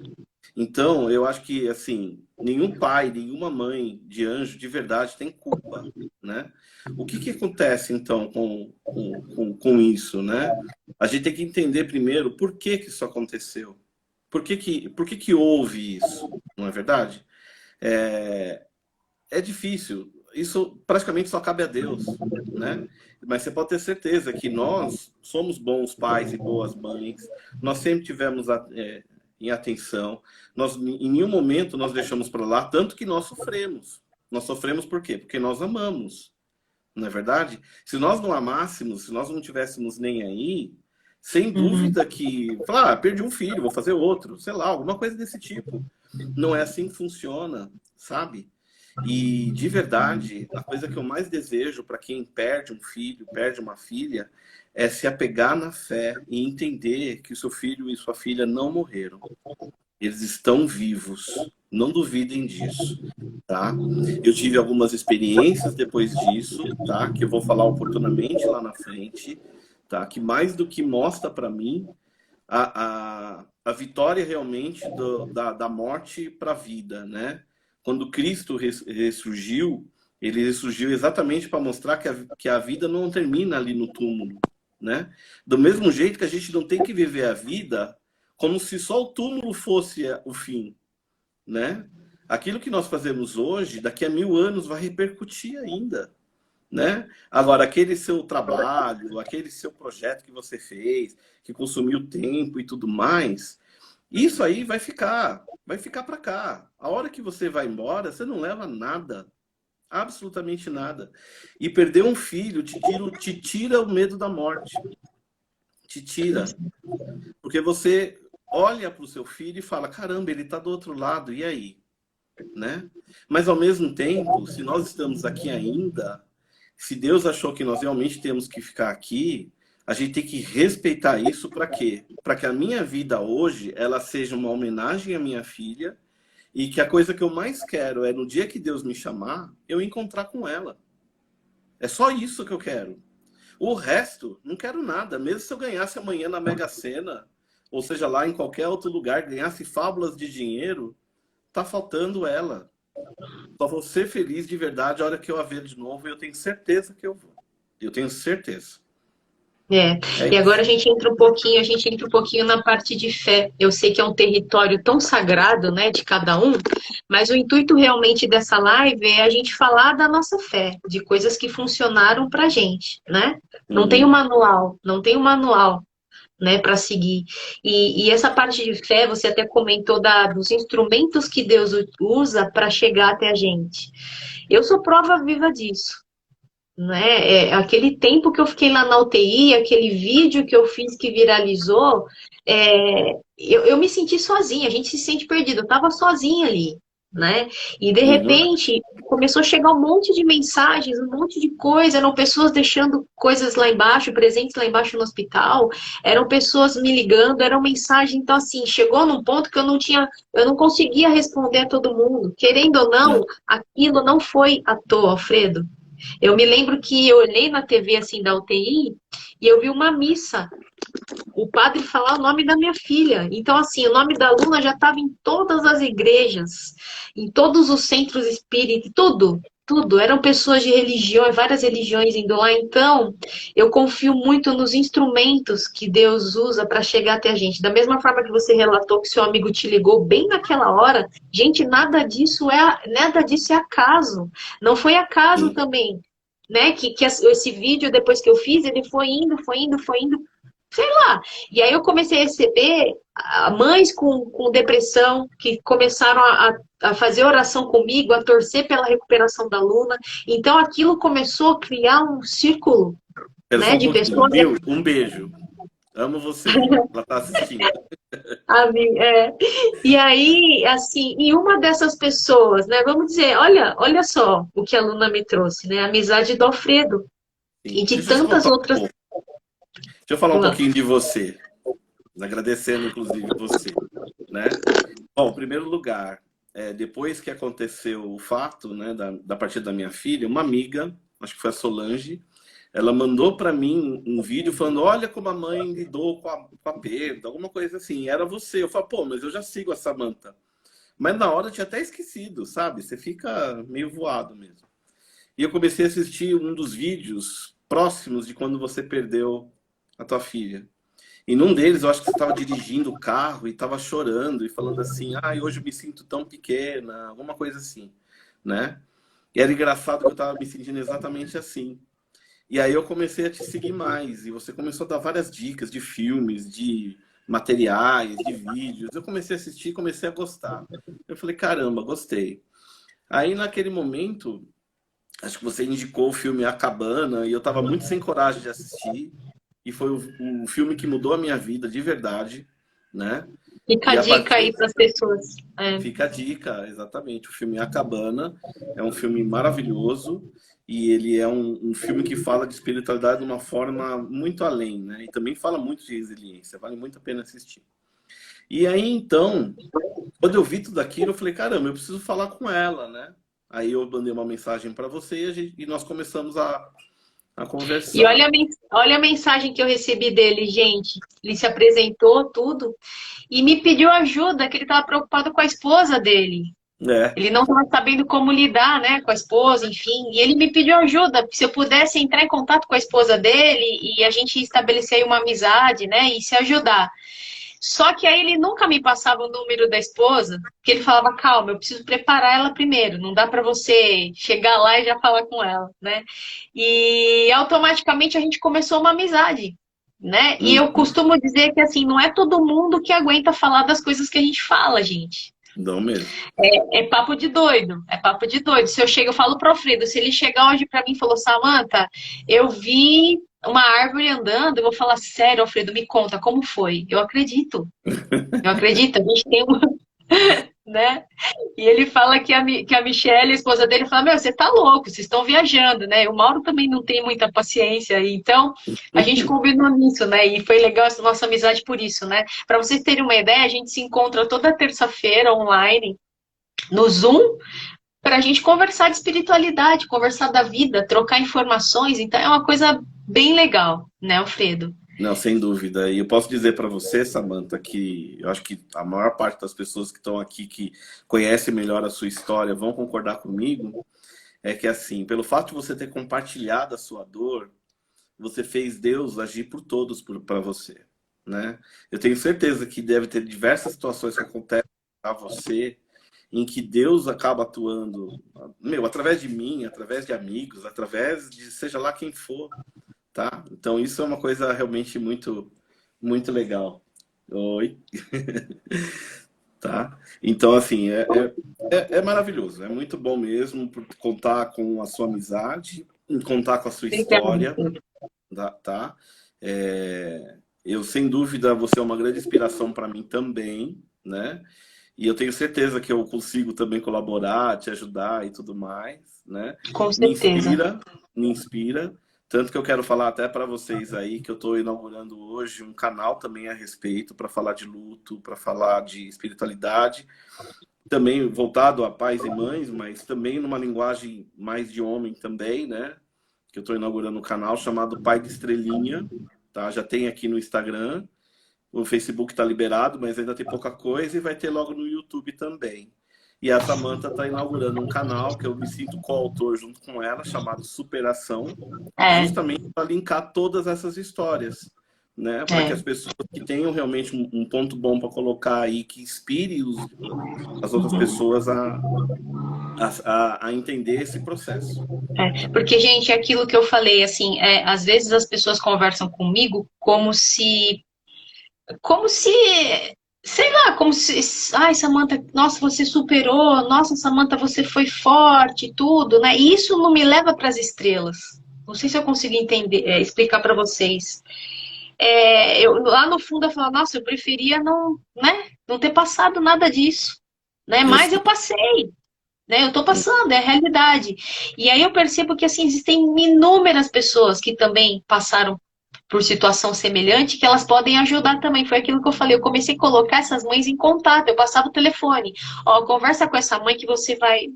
Então, eu acho que, assim, nenhum pai, nenhuma mãe de anjo de verdade tem culpa, né? O que que acontece, então, com isso, né? A gente tem que entender primeiro por que que isso aconteceu. Por que que houve isso, não é verdade? É, é difícil. Isso praticamente só cabe a Deus, né? Mas você pode ter certeza que nós somos bons pais e boas mães. Nós sempre tivemos em atenção. Nós, em nenhum momento nós deixamos para lá, tanto que nós sofremos. Nós sofremos por quê? Porque nós amamos, não é verdade? Se nós não amássemos, se nós não tivéssemos nem aí, sem Uhum. dúvida que, falar, perdi um filho, vou fazer outro, sei lá, alguma coisa desse tipo. Não é assim que funciona, sabe? E de verdade, a coisa que eu mais desejo para quem perde um filho, perde uma filha, é se apegar na fé e entender que o seu filho e sua filha não morreram. Eles estão vivos. Não duvidem disso, tá? Eu tive algumas experiências depois disso, tá? Que eu vou falar oportunamente lá na frente, tá? Que mais do que mostra para mim a vitória realmente da morte para a vida, né? Quando Cristo ressurgiu, ele ressurgiu exatamente para mostrar que a vida não termina ali no túmulo, né? Do mesmo jeito que a gente não tem que viver a vida como se só o túmulo fosse o fim, né? Aquilo que nós fazemos hoje, daqui a 1000 anos, vai repercutir ainda, né? Agora, aquele seu trabalho, aquele seu projeto que você fez, que consumiu tempo e tudo mais, isso aí vai ficar para cá. A hora que você vai embora, você não leva nada, absolutamente nada. E perder um filho te tira o medo da morte, te tira. Porque você olha para o seu filho e fala, caramba, ele está do outro lado, e aí? Né? Mas ao mesmo tempo, se nós estamos aqui ainda, se Deus achou que nós realmente temos que ficar aqui, a gente tem que respeitar isso para quê? Para que a minha vida hoje, ela seja uma homenagem à minha filha, e que a coisa que eu mais quero é, no dia que Deus me chamar, eu encontrar com ela. É só isso que eu quero. O resto, não quero nada. Mesmo se eu ganhasse amanhã na Mega Sena, ou seja, lá em qualquer outro lugar, ganhasse fábulas de dinheiro, tá faltando ela. Só vou ser feliz de verdade a hora que eu a ver de novo, e eu tenho certeza que eu vou. Eu tenho certeza. E agora a gente entra um pouquinho na parte de fé. Eu sei que é um território tão sagrado, né, de cada um, mas o intuito realmente dessa live é a gente falar da nossa fé, de coisas que funcionaram pra gente, né? Não tem um manual, não tem um manual, né, para seguir. E essa parte de fé, você até comentou dos instrumentos que Deus usa para chegar até a gente. Eu sou prova viva disso. Né? Aquele tempo que eu fiquei lá na UTI, aquele vídeo que eu fiz que viralizou, eu me senti sozinha, a gente se sente perdido, eu estava sozinha ali, né? E de repente começou a chegar um monte de mensagens, um monte de coisa, eram pessoas deixando coisas lá embaixo, presentes lá embaixo no hospital, eram pessoas me ligando, eram mensagens, então assim, chegou num ponto que eu não conseguia responder a todo mundo, querendo ou não, aquilo não foi à toa, Alfredo. Eu me lembro que eu olhei na TV assim da UTI e eu vi uma missa, o padre falar o nome da minha filha. Então, assim, o nome da aluna já estava em todas as igrejas, em todos os centros espíritas, tudo, tudo. Eram pessoas de religião, várias religiões indo lá. Então, eu confio muito nos instrumentos que Deus usa para chegar até a gente. Da mesma forma que você relatou que seu amigo te ligou bem naquela hora, gente, nada disso é acaso. Não foi acaso também, né? Que esse vídeo, depois que eu fiz, ele foi indo, sei lá. E aí eu comecei a receber mães com depressão que começaram a fazer oração comigo, a torcer pela recuperação da aluna. Então aquilo começou a criar um círculo, né, de pessoas. Viu? Um beijo. Amo você. Ela tá assistindo. E aí, assim, e uma dessas pessoas, né, vamos dizer, olha só o que a Luna me trouxe, né, a amizade do Alfredo. Sim. E de tantas outras. Deixa eu falar um pouquinho de você, agradecendo inclusive você, né? Bom, em primeiro lugar, depois que aconteceu o fato, né, da partida da minha filha, uma amiga, acho que foi a Solange, ela mandou para mim um vídeo falando, olha como a mãe lidou com a perda, alguma coisa assim, era você. Eu falei, pô, mas eu já sigo a Samantha. Mas na hora eu tinha até esquecido, sabe? Você fica meio voado mesmo. E eu comecei a assistir um dos vídeos próximos de quando você perdeu a tua filha. E num deles, eu acho que você estava dirigindo o carro e estava chorando e falando assim, hoje eu me sinto tão pequena, alguma coisa assim, né? E era engraçado que eu estava me sentindo exatamente assim. E aí eu comecei a te seguir mais, e você começou a dar várias dicas de filmes, de materiais, de vídeos. Eu comecei a assistir e comecei a gostar. Eu falei, caramba, gostei. Aí naquele momento, acho que você indicou o filme A Cabana, e eu estava muito sem coragem de assistir. E foi o filme que mudou a minha vida de verdade, né? Fica a dica aí para as pessoas. Fica a dica, exatamente. O filme A Cabana é um filme maravilhoso e ele é um filme que fala de espiritualidade de uma forma muito além, né? E também fala muito de resiliência, vale muito a pena assistir. E aí, então, quando eu vi tudo aquilo, eu falei, caramba, eu preciso falar com ela, né? Aí eu mandei uma mensagem para você e nós começamos a conversar. E olha a mensagem que eu recebi dele, gente. Ele se apresentou, tudo, e me pediu ajuda, que ele estava preocupado com a esposa dele. Ele não estava sabendo como lidar, né, com a esposa, enfim. E ele me pediu ajuda, se eu pudesse entrar em contato com a esposa dele e a gente estabelecer aí uma amizade, né, e se ajudar. Só que aí ele nunca me passava o número da esposa, porque ele falava, calma, eu preciso preparar ela primeiro, não dá para você chegar lá e já falar com ela, né? E automaticamente a gente começou uma amizade, né? E eu Uhum. costumo dizer que assim, não é todo mundo que aguenta falar das coisas que a gente fala, gente. Não mesmo. É papo de doido, é papo de doido. Se eu chego, eu falo pro Alfredo, se ele chegar hoje pra mim e falou, Samantha, eu vi uma árvore andando, eu vou falar, sério, Alfredo, me conta, como foi? Eu acredito, a gente tem um, né? E ele fala que que a Michelle, a esposa dele, fala, meu, você tá louco, vocês estão viajando, né? O Mauro também não tem muita paciência, então a gente combinou nisso, né? E foi legal essa nossa amizade por isso, né? Para vocês terem uma ideia, a gente se encontra toda terça-feira online no Zoom para a gente conversar de espiritualidade, conversar da vida, trocar informações. Então é uma coisa bem legal, né, Alfredo? Não, sem dúvida. E eu posso dizer para você, Samantha, que eu acho que a maior parte das pessoas que estão aqui, que conhecem melhor a sua história, vão concordar comigo, é que assim, pelo fato de você ter compartilhado a sua dor, você fez Deus agir por todos para você, né? Eu tenho certeza que deve ter diversas situações que acontecem a você em que Deus acaba atuando, meu, através de mim, através de amigos, através de seja lá quem for, tá? Então isso é uma coisa realmente muito legal. Oi, tá? Então assim é maravilhoso, é muito bom mesmo por contar com a sua amizade, contar com a sua Obrigada. história, tá? Eu sem dúvida você é uma grande inspiração para mim também, né? E eu tenho certeza que eu consigo também colaborar, te ajudar e tudo mais, né? Com Me certeza. inspira, me inspira. Tanto que eu quero falar até para vocês aí que eu estou inaugurando hoje um canal também a respeito para falar de luto, para falar de espiritualidade, também voltado a pais e mães, mas também numa linguagem mais de homem também, né? Que eu estou inaugurando um canal chamado Pai de Estrelinha, tá? Já tem aqui no Instagram. O Facebook está liberado, mas ainda tem pouca coisa e vai ter logo no YouTube também. E a Samantha está inaugurando um canal que eu me sinto coautor junto com ela, chamado Superação, É, justamente para linkar todas essas histórias, né? Para que as é. pessoas que tenham realmente um ponto bom para colocar aí, que inspire as outras Uhum. pessoas a entender esse processo. É. Porque, gente, é aquilo que eu falei, assim, às vezes as pessoas conversam comigo como se, sei lá, como se, ai, Samantha, nossa, você superou, nossa, Samantha, você foi forte, e tudo, né? E isso não me leva para as estrelas. Não sei se eu consigo entender, explicar para vocês. Eu, lá no fundo eu falo, nossa, eu preferia não, né, não ter passado nada disso, né? Eu Mas sei. eu passei, né? Eu tô passando, é a realidade. E aí eu percebo que assim existem inúmeras pessoas que também passaram por situação semelhante que elas podem ajudar também. Foi aquilo que eu falei, eu comecei a colocar essas mães em contato, eu passava o telefone. Ó, conversa com essa mãe que você vai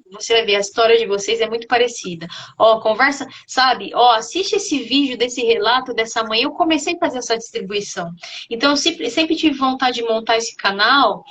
ver, a história de vocês é muito parecida. Ó, conversa, sabe? Ó, assiste esse vídeo desse relato dessa mãe. Eu comecei a fazer essa distribuição. Então, eu sempre tive vontade de montar esse canal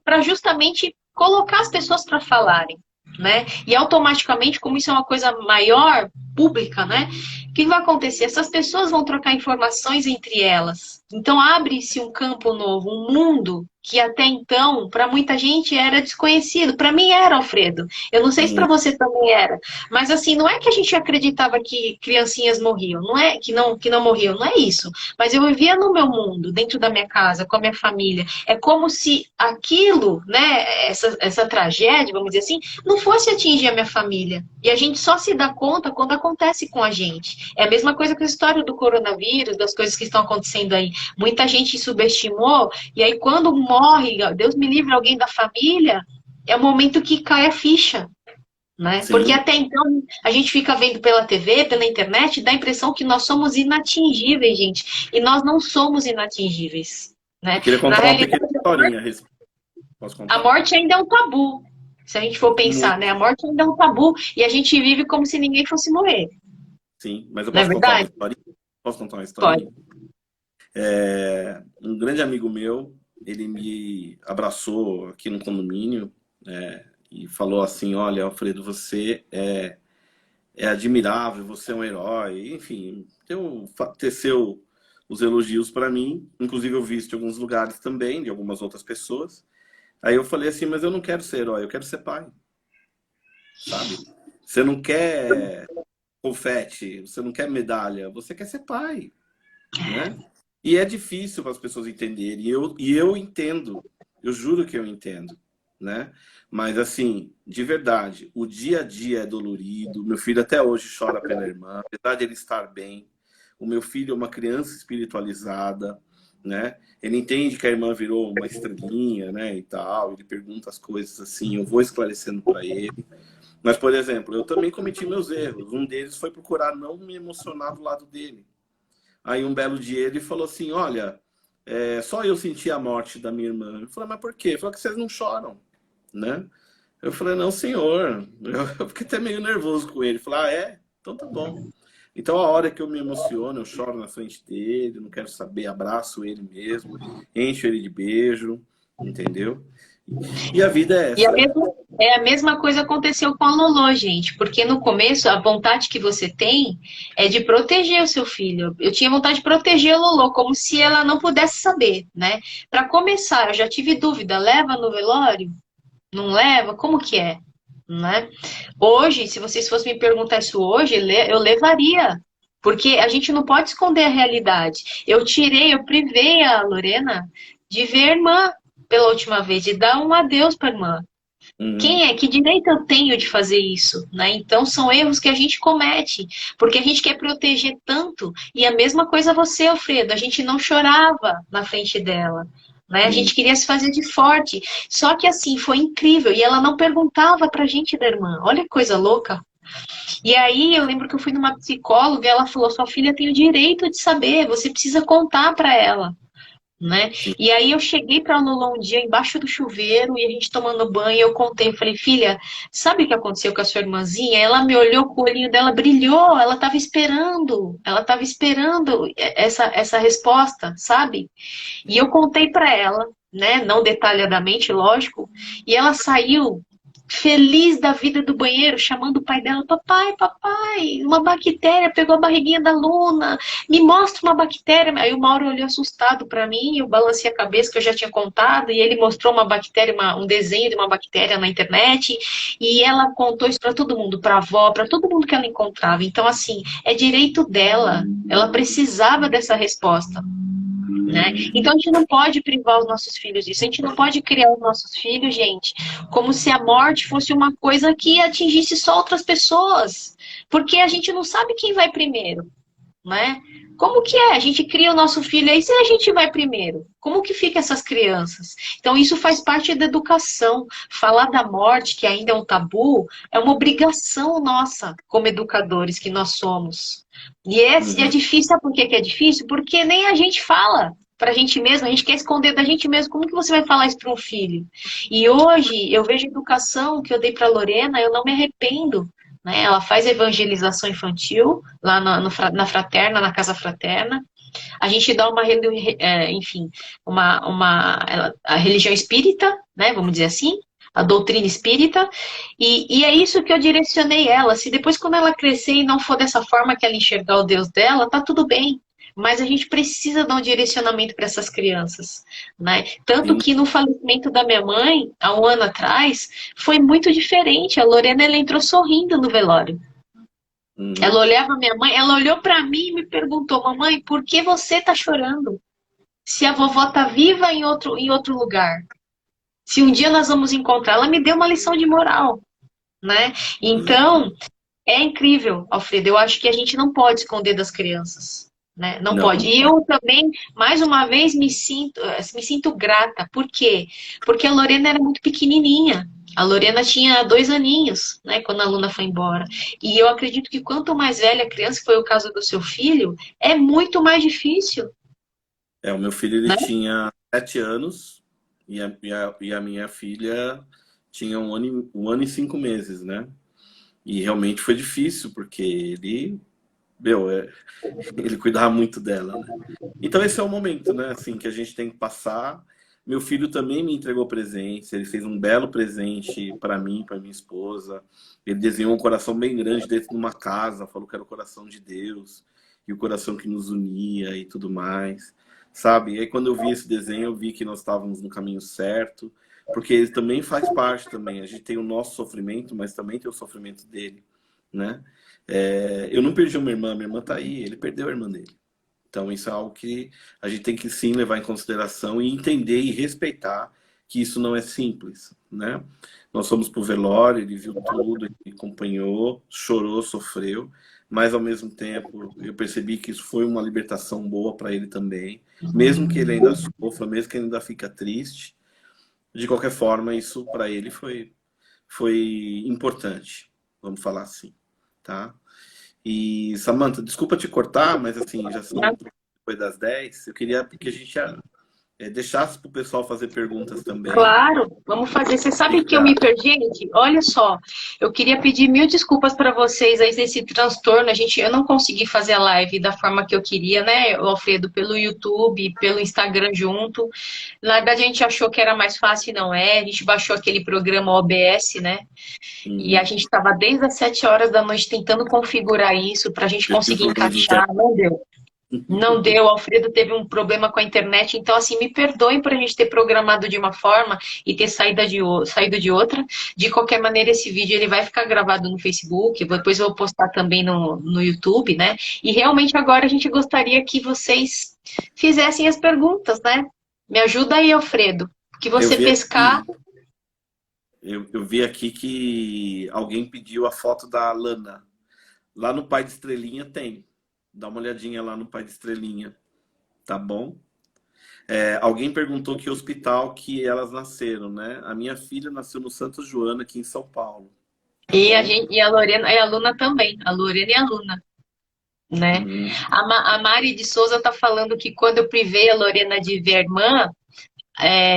para justamente colocar as pessoas para falarem. Né? E automaticamente, como isso é uma coisa maior, pública, né? O que vai acontecer? Essas pessoas vão trocar informações entre elas. Então abre-se um campo novo, um mundo que até então, para muita gente, era desconhecido. Para mim era, Alfredo. Eu não sei se para você também era. Mas assim, não é que a gente acreditava que criancinhas morriam, não é que não morriam, não é isso. Mas eu vivia no meu mundo, dentro da minha casa, com a minha família. É como se aquilo, né, essa tragédia, vamos dizer assim, não fosse atingir a minha família. E a gente só se dá conta quando acontece com a gente. É a mesma coisa com a história do coronavírus, das coisas que estão acontecendo aí. Muita gente subestimou, e aí quando morre, Deus me livre, alguém da família, é o momento que cai a ficha. Né? Porque Sim. até então a gente fica vendo pela TV, pela internet, dá a impressão que nós somos inatingíveis, gente. E nós não somos inatingíveis. Né? Eu queria Na contar uma realidade, pequena historinha a respeito. Posso a contar? morte ainda é um tabu. Se a gente for pensar, né? Muito. A morte ainda é um tabu e a gente vive como se ninguém fosse morrer. Sim, mas eu Não é posso contar uma verdade? historinha? Posso contar uma Pode. historinha? Um grande amigo meu, ele me abraçou aqui no condomínio, e falou assim: Olha, Alfredo, você é admirável, você é um herói, enfim, teceu os elogios para mim. Inclusive eu vi isso de alguns lugares também, de algumas outras pessoas. Aí eu falei assim, mas eu não quero ser herói, eu quero ser pai, sabe? Você não quer confete, você não quer medalha, você quer ser pai, né? E é difícil para as pessoas entenderem. E eu entendo, eu juro que eu entendo, né? Mas assim, de verdade, o dia a dia é dolorido. Meu filho até hoje chora pela irmã, apesar de ele estar bem. O meu filho é uma criança espiritualizada, né? Ele entende que a irmã virou uma estrelinha, né, e tal. Ele pergunta as coisas assim, eu vou esclarecendo para ele. Mas, por exemplo, eu também cometi meus erros. Um deles foi procurar não me emocionar do lado dele. Aí um belo dia ele falou assim, olha, só eu senti a morte da minha irmã. Eu falei, mas por quê? Ele falou que vocês não choram, né? Eu falei, não, senhor. Eu fiquei até meio nervoso com ele. Ele falou, ah, é? Então tá bom. Então a hora que eu me emociono, eu choro na frente dele, não quero saber, abraço ele mesmo, encho ele de beijo, entendeu? E a vida é E essa, né? a mesma coisa aconteceu com a Lolô, gente, porque no começo a vontade que você tem é de proteger o seu filho. Eu tinha vontade de proteger a Lolô, como se ela não pudesse saber, né? Para começar, eu já tive dúvida, leva no velório? Não leva? Como que é? Né? Hoje, se vocês fossem me perguntar isso hoje, eu levaria. Porque a gente não pode esconder a realidade. Eu privei a Lorena de ver a irmã pela última vez, de dar um adeus para a irmã. Uhum. Quem é? Que direito eu tenho de fazer isso? Né? Então são erros que a gente comete, porque a gente quer proteger tanto. E a mesma coisa você, Alfredo, a gente não chorava na frente dela. Né? A Sim. gente queria se fazer de forte. Só que assim, foi incrível. E ela não perguntava pra gente da irmã. Olha que coisa louca. E aí eu lembro que eu fui numa psicóloga e ela falou: sua filha tem o direito de saber, você precisa contar pra ela. Né? E aí eu cheguei para Lula um dia embaixo do chuveiro e a gente tomando banho, eu contei, eu falei, filha, sabe o que aconteceu com a sua irmãzinha? Ela me olhou, com o olhinho dela brilhou, ela estava esperando essa resposta, sabe? E eu contei para ela, né, não detalhadamente, lógico, e ela saiu feliz da vida do banheiro, chamando o pai dela, papai, papai, uma bactéria pegou a barriguinha da Luna, me mostra uma bactéria. Aí o Mauro olhou assustado para mim, eu balancei a cabeça que eu já tinha contado, e ele mostrou uma bactéria, um desenho de uma bactéria na internet, e ela contou isso para todo mundo, para a avó, para todo mundo que ela encontrava. Então, assim, é direito dela, ela precisava dessa resposta. Né? Uhum. Então a gente não pode privar os nossos filhos disso, a gente não pode criar os nossos filhos, gente, como se a morte fosse uma coisa que atingisse só outras pessoas, porque a gente não sabe quem vai primeiro, né? Como que é? A gente cria o nosso filho aí, se a gente vai primeiro, como que fica essas crianças? Então isso faz parte da educação. Falar da morte, que ainda é um tabu, é uma obrigação nossa, como educadores que nós somos. E é Uhum. difícil, sabe por que que é difícil? Porque nem a gente fala pra gente mesmo, a gente quer esconder da gente mesmo. Como que você vai falar isso para um filho? E hoje eu vejo a educação que eu dei para Lorena, eu não me arrependo. Né? Ela faz evangelização infantil lá na fraterna, na casa fraterna. A gente dá enfim, a religião espírita, né? Vamos dizer assim, a doutrina espírita, e é isso que eu direcionei ela. Se depois, quando ela crescer e não for dessa forma que ela enxergar o Deus dela, tá tudo bem. Mas a gente precisa dar um direcionamento para essas crianças, né? Tanto Sim. que no falecimento da minha mãe, há um ano atrás, foi muito diferente. A Lorena, ela entrou sorrindo no velório. Ela Uhum. olhava minha mãe, ela olhou para mim e me perguntou, mamãe, por que você tá chorando? Se a vovó tá viva em outro lugar? Se um dia nós vamos encontrar, ela me deu uma lição de moral, né? Então, é incrível, Alfredo. Eu acho que a gente não pode esconder das crianças, né? Não Não, pode. não E pode. eu também, mais uma vez, me sinto grata. Por quê? Porque a Lorena era muito pequenininha. A Lorena tinha 2 aninhos, né, quando a Luna foi embora. E eu acredito que quanto mais velha a criança, que foi o caso do seu filho, é muito mais difícil, O meu filho ele né? tinha 7 anos e a minha filha tinha um ano e 5 meses, né? E realmente foi difícil, porque ele cuidava muito dela, né? Então esse é o momento, né? Assim, que a gente tem que passar. Meu filho também me entregou presentes, ele fez um belo presente para mim, para minha esposa. Ele desenhou um coração bem grande dentro de uma casa, falou que era o coração de Deus. e o coração que nos unia e tudo mais, sabe? E aí quando eu vi esse desenho, eu vi que nós estávamos no caminho certo, porque ele também faz parte também. A gente tem o nosso sofrimento, mas também tem o sofrimento dele, né? Eu não perdi uma irmã, minha irmã tá aí, ele perdeu a irmã dele. Então isso é algo que a gente tem que sim levar em consideração e entender e respeitar que isso não é simples, né? Nós fomos pro velório, ele viu tudo, ele acompanhou, chorou, sofreu, mas ao mesmo tempo eu percebi que isso foi uma libertação boa para ele também, mesmo que ele ainda sofra, mesmo que ele ainda fica triste, de qualquer forma isso para ele foi importante, vamos falar assim, tá? E Samantha, desculpa te cortar, mas assim, já são depois das 10, eu queria que a gente deixasse para o pessoal fazer perguntas também. Claro, vamos fazer. Você sabe que eu me perdi, gente? Olha só, eu queria pedir mil desculpas para vocês aí desse transtorno. Eu não consegui fazer a live da forma que eu queria, né, Alfredo? Pelo YouTube, pelo Instagram junto. Na verdade, a gente achou que era mais fácil e não é. A gente baixou aquele programa OBS, né? E a gente estava desde as 7 horas da noite tentando configurar isso para a gente conseguir encaixar. Não deu. Não deu, o Alfredo teve um problema com a internet, então assim, me perdoem por a gente ter programado de uma forma e ter saído de outra. De qualquer maneira, esse vídeo ele vai ficar gravado no Facebook, depois eu vou postar também no YouTube, né? E realmente agora a gente gostaria que vocês fizessem as perguntas, né? Me ajuda aí, Alfredo, que você pescar. Eu vi aqui que alguém pediu a foto da Lana. Lá no Pai de Estrelinha tem. Dá uma olhadinha lá no Pai de Estrelinha, tá bom? Alguém perguntou que hospital que elas nasceram, né? A minha filha nasceu no Santo Joana, aqui em São Paulo. E a Lorena é aluna também, a Lorena é aluna, né? A Mari de Souza tá falando que quando eu privei a Lorena de ver a irmã,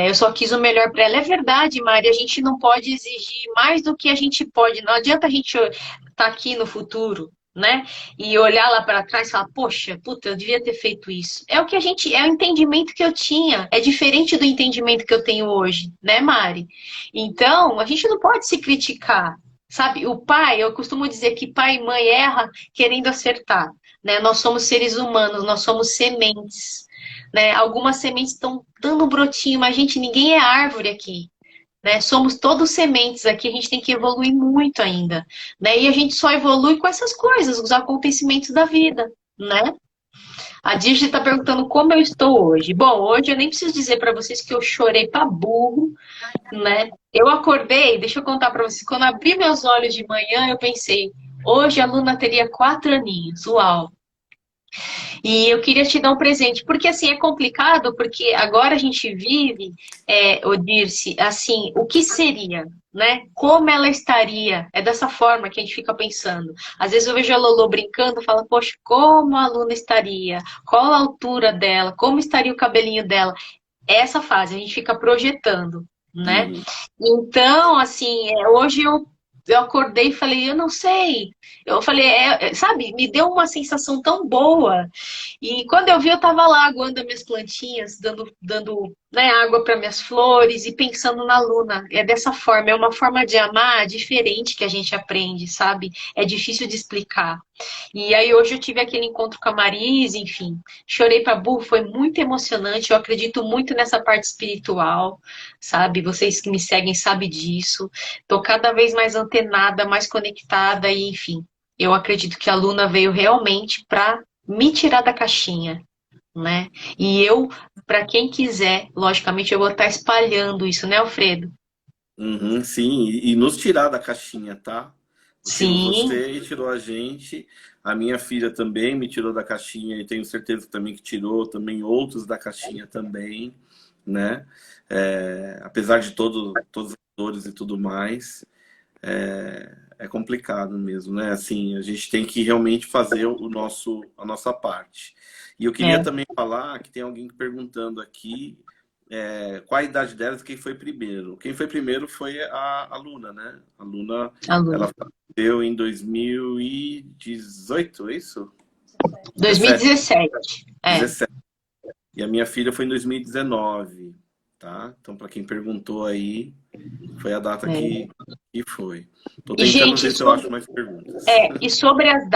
eu só quis o melhor para ela. É verdade, Mari, a gente não pode exigir mais do que a gente pode. Não adianta a gente estar aqui no futuro, né? E olhar lá para trás e falar, poxa, puta, eu devia ter feito isso. É o entendimento que eu tinha. É diferente do entendimento que eu tenho hoje, né, Mari? Então, a gente não pode se criticar. Sabe, o pai, eu costumo dizer que pai e mãe erram querendo acertar, né? Nós somos seres humanos, nós somos sementes, né? Algumas sementes estão dando um brotinho, mas, gente, ninguém é árvore aqui, né? Somos todos sementes aqui, a gente tem que evoluir muito ainda, né? E a gente só evolui com essas coisas, os acontecimentos da vida, né? A Dirce está perguntando como eu estou hoje. Bom, hoje eu nem preciso dizer para vocês que eu chorei para burro, né? Eu acordei, deixa eu contar para vocês, quando abri meus olhos de manhã, eu pensei, hoje a Luna teria 4 aninhos, uau! E eu queria te dar um presente, porque assim, é complicado, porque agora a gente vive, Odirce, assim, o que seria, né? Como ela estaria? É dessa forma que a gente fica pensando. Às vezes eu vejo a Lolo brincando e falo, poxa, como a Luna estaria? Qual a altura dela? Como estaria o cabelinho dela? É essa fase, a gente fica projetando, né? Então, assim, hoje eu acordei e falei, eu não sei. Eu falei, sabe, me deu uma sensação tão boa. E quando eu vi, eu tava lá aguando as minhas plantinhas, dando né, água para minhas flores e pensando na Luna. É dessa forma, é uma forma de amar diferente que a gente aprende, sabe? É difícil de explicar. E aí hoje eu tive aquele encontro com a Marise, enfim, chorei para burro, foi muito emocionante. Eu acredito muito nessa parte espiritual, sabe? Vocês que me seguem sabem disso. Tô cada vez mais antenada, mais conectada e, enfim, eu acredito que a Luna veio realmente para me tirar da caixinha, né? E eu, para quem quiser, logicamente eu vou estar espalhando isso, né, Alfredo? Sim, e nos tirar da caixinha, tá? Porque Sim. você tirou a gente, a minha filha também me tirou da caixinha e tenho certeza também que tirou também outros da caixinha também, né? Apesar de todas as dores e tudo mais, é complicado mesmo, né? Assim, a gente tem que realmente fazer a nossa parte. E eu queria também falar que tem alguém perguntando aqui qual a idade delas, quem foi primeiro. Quem foi primeiro foi a Luna, né? A Luna, ela faleceu em 2018, é isso? 2017. 17. E a minha filha foi em 2019. tá? Então, para quem perguntou aí, foi a data É. que foi. Tô E, tentando gente, ver se eu acho mais perguntas. e sobre as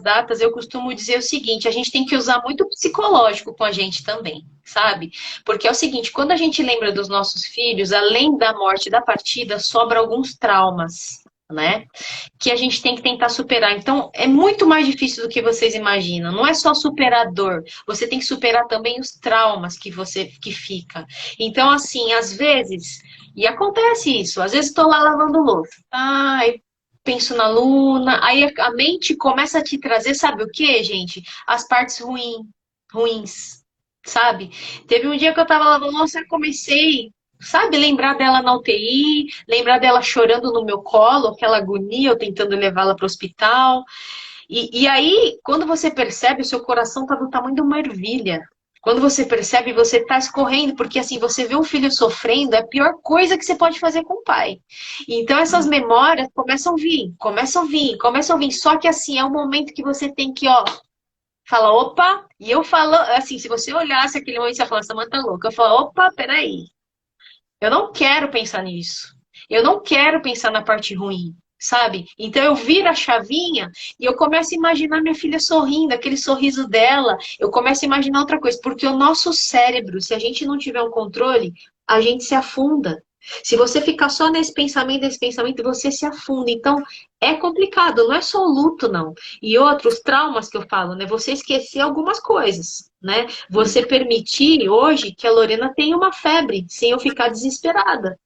datas, eu costumo dizer o seguinte, a gente tem que usar muito psicológico com a gente também, sabe? Porque é o seguinte, quando a gente lembra dos nossos filhos, além da morte, da partida, sobra alguns traumas, né? Que a gente tem que tentar superar. Então, é muito mais difícil do que vocês imaginam. Não é só superar a dor, você tem que superar também os traumas que fica. Então, assim, às vezes, e acontece isso, às vezes estou lá lavando louça. Ai, penso na Luna, aí a mente começa a te trazer, sabe o que, gente? As partes ruins, sabe? Teve um dia que eu tava lavando louça e comecei, sabe, lembrar dela na UTI, lembrar dela chorando no meu colo, aquela agonia, eu tentando levá-la para o hospital. E aí, quando você percebe, o seu coração tá do tamanho de uma ervilha. Quando você percebe, você tá escorrendo, porque assim, você vê um filho sofrendo, é a pior coisa que você pode fazer com o pai. Então essas memórias começam a vir, começam a vir, começam a vir. Só que assim, é um momento que você tem que, ó, falar, opa, e eu falo, assim, se você olhasse aquele momento, você ia falar, Samanta tá louca. Eu falo, opa, peraí, eu não quero pensar nisso. Eu não quero pensar na parte ruim, sabe? Então eu viro a chavinha e eu começo a imaginar minha filha sorrindo, aquele sorriso dela. Eu começo a imaginar outra coisa, porque o nosso cérebro, se a gente não tiver um controle, a gente se afunda. Se você ficar só nesse pensamento, você se afunda. Então, é complicado, não é só o luto, não. E outros traumas que eu falo, né? Você esquecer algumas coisas, né? Você permitir hoje que a Lorena tenha uma febre, sem eu ficar desesperada.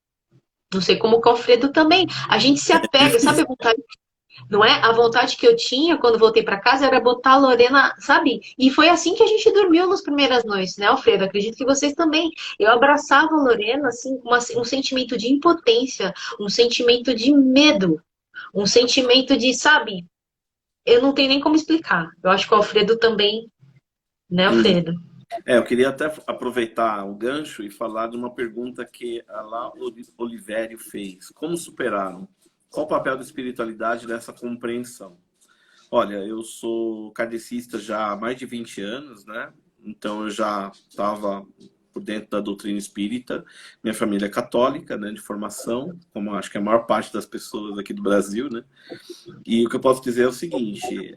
Não sei como o Alfredo também. A gente se apega, sabe a vontade, não é? A vontade que eu tinha quando voltei para casa era botar a Lorena, sabe? E foi assim que a gente dormiu nas primeiras noites, né, Alfredo? Acredito que vocês também. Eu abraçava a Lorena, assim, com um sentimento de impotência, um sentimento de medo, um sentimento de, sabe? Eu não tenho nem como explicar. Eu acho que o Alfredo também, né, Uhum. Alfredo? Eu queria até aproveitar o gancho e falar de uma pergunta que a Lá Olivério fez. Como superaram? Qual o papel da espiritualidade nessa compreensão? Olha, eu sou kardecista já há mais de 20 anos, né? Então eu já estava por dentro da doutrina espírita. Minha família é católica, né, de formação, como acho que a maior parte das pessoas aqui do Brasil, né? E o que eu posso dizer é o seguinte,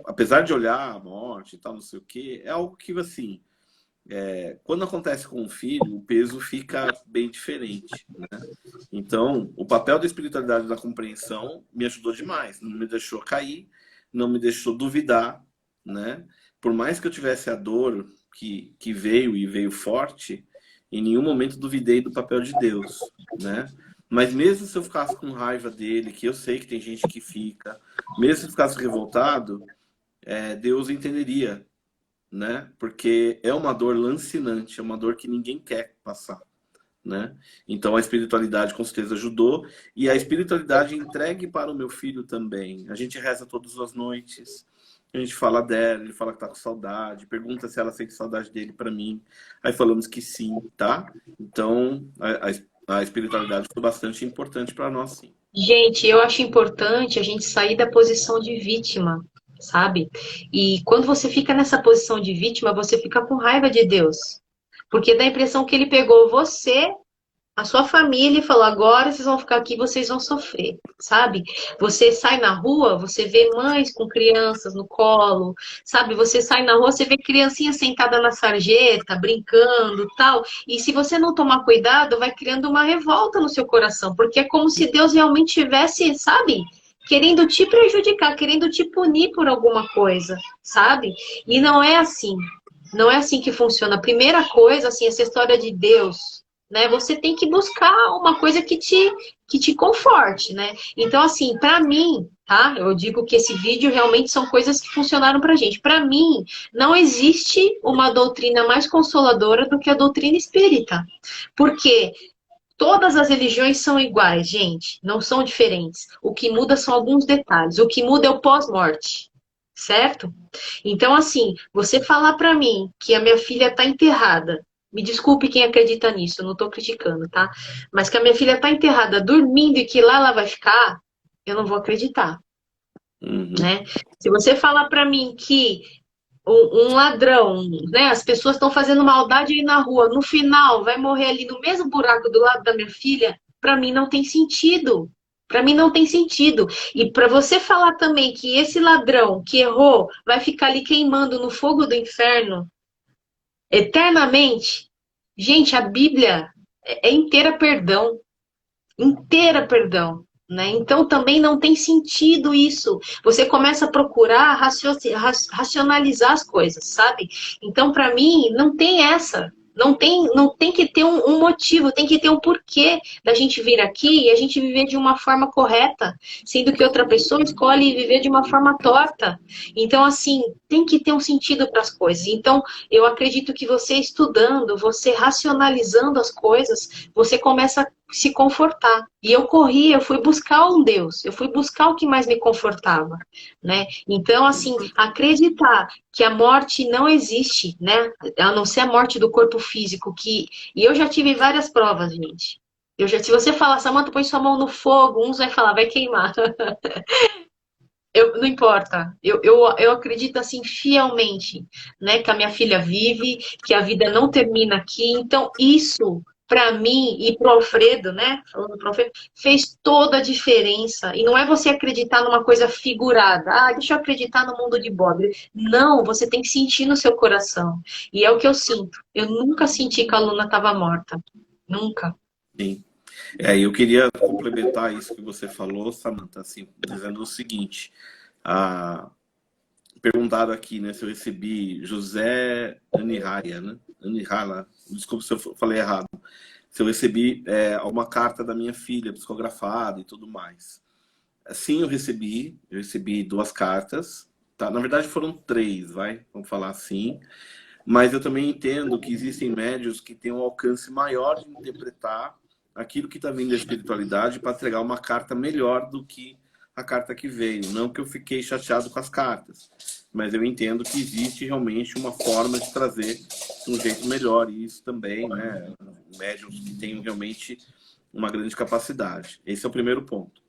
apesar de olhar a morte e tal, não sei o quê, é algo que, assim, quando acontece com um filho, o peso fica bem diferente, né? Então, o papel da espiritualidade na compreensão me ajudou demais, não me deixou cair, não me deixou duvidar, né? Por mais que eu tivesse a dor que veio e veio forte, em nenhum momento duvidei do papel de Deus, né? Mas mesmo se eu ficasse com raiva dele, que eu sei que tem gente que fica, mesmo se eu ficasse revoltado, Deus entenderia, né? Porque é uma dor lancinante, é uma dor que ninguém quer passar, né? Então a espiritualidade com certeza ajudou e a espiritualidade entregue para o meu filho também. A gente reza todas as noites, a gente fala dela, ele fala que tá com saudade, pergunta se ela sente saudade dele para mim. Aí falamos que sim, tá? Então a espiritualidade foi bastante importante para nós, sim. Gente, eu acho importante a gente sair da posição de vítima, sabe? E quando você fica nessa posição de vítima, você fica com raiva de Deus. Porque dá a impressão que ele pegou você, a sua família, e falou: agora vocês vão ficar aqui, vocês vão sofrer, sabe? Você sai na rua, você vê mães com crianças no colo, sabe? Você sai na rua, você vê criancinha sentada na sarjeta, brincando, tal. E se você não tomar cuidado, vai criando uma revolta no seu coração, porque é como se Deus realmente tivesse, sabe? Querendo te prejudicar, querendo te punir por alguma coisa, sabe? E não é assim. Não é assim que funciona. A primeira coisa, assim, essa história de Deus, né? Você tem que buscar uma coisa que te conforte, né? Então, assim, para mim, tá? Eu digo que esse vídeo realmente são coisas que funcionaram pra gente. Para mim, não existe uma doutrina mais consoladora do que a doutrina espírita. Porque todas as religiões são iguais, gente, não são diferentes. O que muda são alguns detalhes. O que muda é o pós-morte, certo? Então, assim, você falar pra mim que a minha filha tá enterrada, me desculpe quem acredita nisso, eu não tô criticando, tá? Mas que a minha filha tá enterrada dormindo e que lá ela vai ficar, eu não vou acreditar, Uhum. né? Se você falar pra mim que um ladrão, né? As pessoas estão fazendo maldade aí na rua, no final vai morrer ali no mesmo buraco do lado da minha filha, para mim não tem sentido. Para mim não tem sentido. E para você falar também que esse ladrão que errou vai ficar ali queimando no fogo do inferno eternamente, gente, a Bíblia é inteira perdão, né? Então também não tem sentido isso. Você começa a procurar racionalizar as coisas, sabe? Então, para mim, não tem essa. Não tem que ter um motivo, tem que ter um porquê da gente vir aqui e a gente viver de uma forma correta, sendo que outra pessoa escolhe viver de uma forma torta. Então, assim, tem que ter um sentido para as coisas. Então, eu acredito que você estudando, você racionalizando as coisas, você começa a se confortar. E eu corri, eu fui buscar um Deus, eu fui buscar o que mais me confortava, né? Então, assim, acreditar que a morte não existe, né? A não ser a morte do corpo físico, e eu já tive várias provas, gente. Se você falar, Samanta, põe sua mão no fogo, uns vai falar, vai queimar. Não importa. Eu acredito assim fielmente, né, que a minha filha vive, que a vida não termina aqui. Então, isso, para mim e pro Alfredo, né, falando pro Alfredo, fez toda a diferença. E não é você acreditar numa coisa figurada. Ah, deixa eu acreditar no mundo de Bob. Não, você tem que sentir no seu coração. E é o que eu sinto. Eu nunca senti que a Luna estava morta. Nunca. Sim. Eu queria complementar isso que você falou, Samantha, assim, dizendo o seguinte. Perguntaram aqui, né, se eu recebi José Anihaya, né? Anihara, desculpa se eu falei errado. Se eu recebi uma carta da minha filha psicografada e tudo mais. Sim, eu recebi 2 cartas. Tá? Na verdade foram 3, vamos falar assim. Mas eu também entendo que existem médios que têm um alcance maior de interpretar aquilo que está vindo da espiritualidade para entregar uma carta melhor do que a carta que veio. Não que eu fiquei chateado com as cartas, mas eu entendo que existe realmente uma forma de trazer de um jeito melhor. E isso também, né? Médios que têm realmente uma grande capacidade. Esse é o primeiro ponto.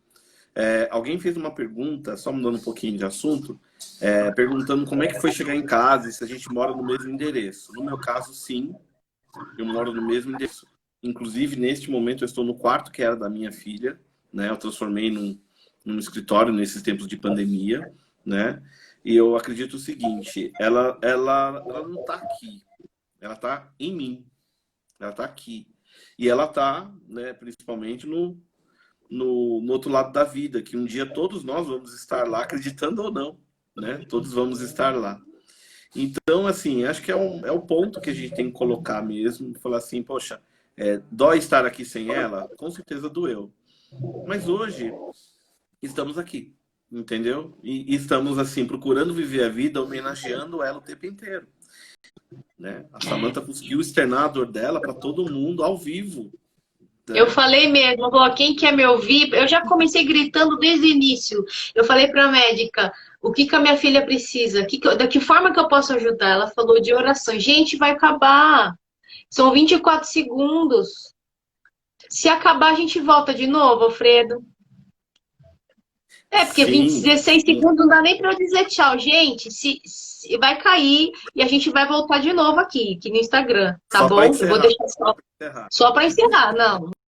Alguém fez uma pergunta, só mudando um pouquinho de assunto, perguntando como é que foi chegar em casa e se a gente mora no mesmo endereço. No meu caso, sim, eu moro no mesmo endereço. Inclusive, neste momento, eu estou no quarto que era da minha filha, né? Eu transformei num escritório nesses tempos de pandemia, né? E eu acredito o seguinte, ela não está aqui, ela está em mim, ela está aqui. E ela está, né, principalmente no outro lado da vida, que um dia todos nós vamos estar lá, acreditando ou não, né? Todos vamos estar lá. Então, assim, acho que é o ponto que a gente tem que colocar mesmo, falar assim, poxa, dói estar aqui sem ela? Com certeza doeu. Mas hoje, estamos aqui, entendeu? E estamos, assim, procurando viver a vida, homenageando ela o tempo inteiro. Né? A Samantha conseguiu externar a dor dela para todo mundo, ao vivo. Eu falei mesmo, quem quer me ouvir? Eu já comecei gritando desde o início. Eu falei para a médica, o que a minha filha precisa? Da que forma que eu posso ajudar? Ela falou de oração. Gente, vai acabar. São 24 segundos. Se acabar, a gente volta de novo, Alfredo. Porque 16 segundos não dá nem para eu dizer tchau. Gente, se vai cair e a gente vai voltar de novo aqui no Instagram, tá bom? Eu vou deixar só para encerrar, não.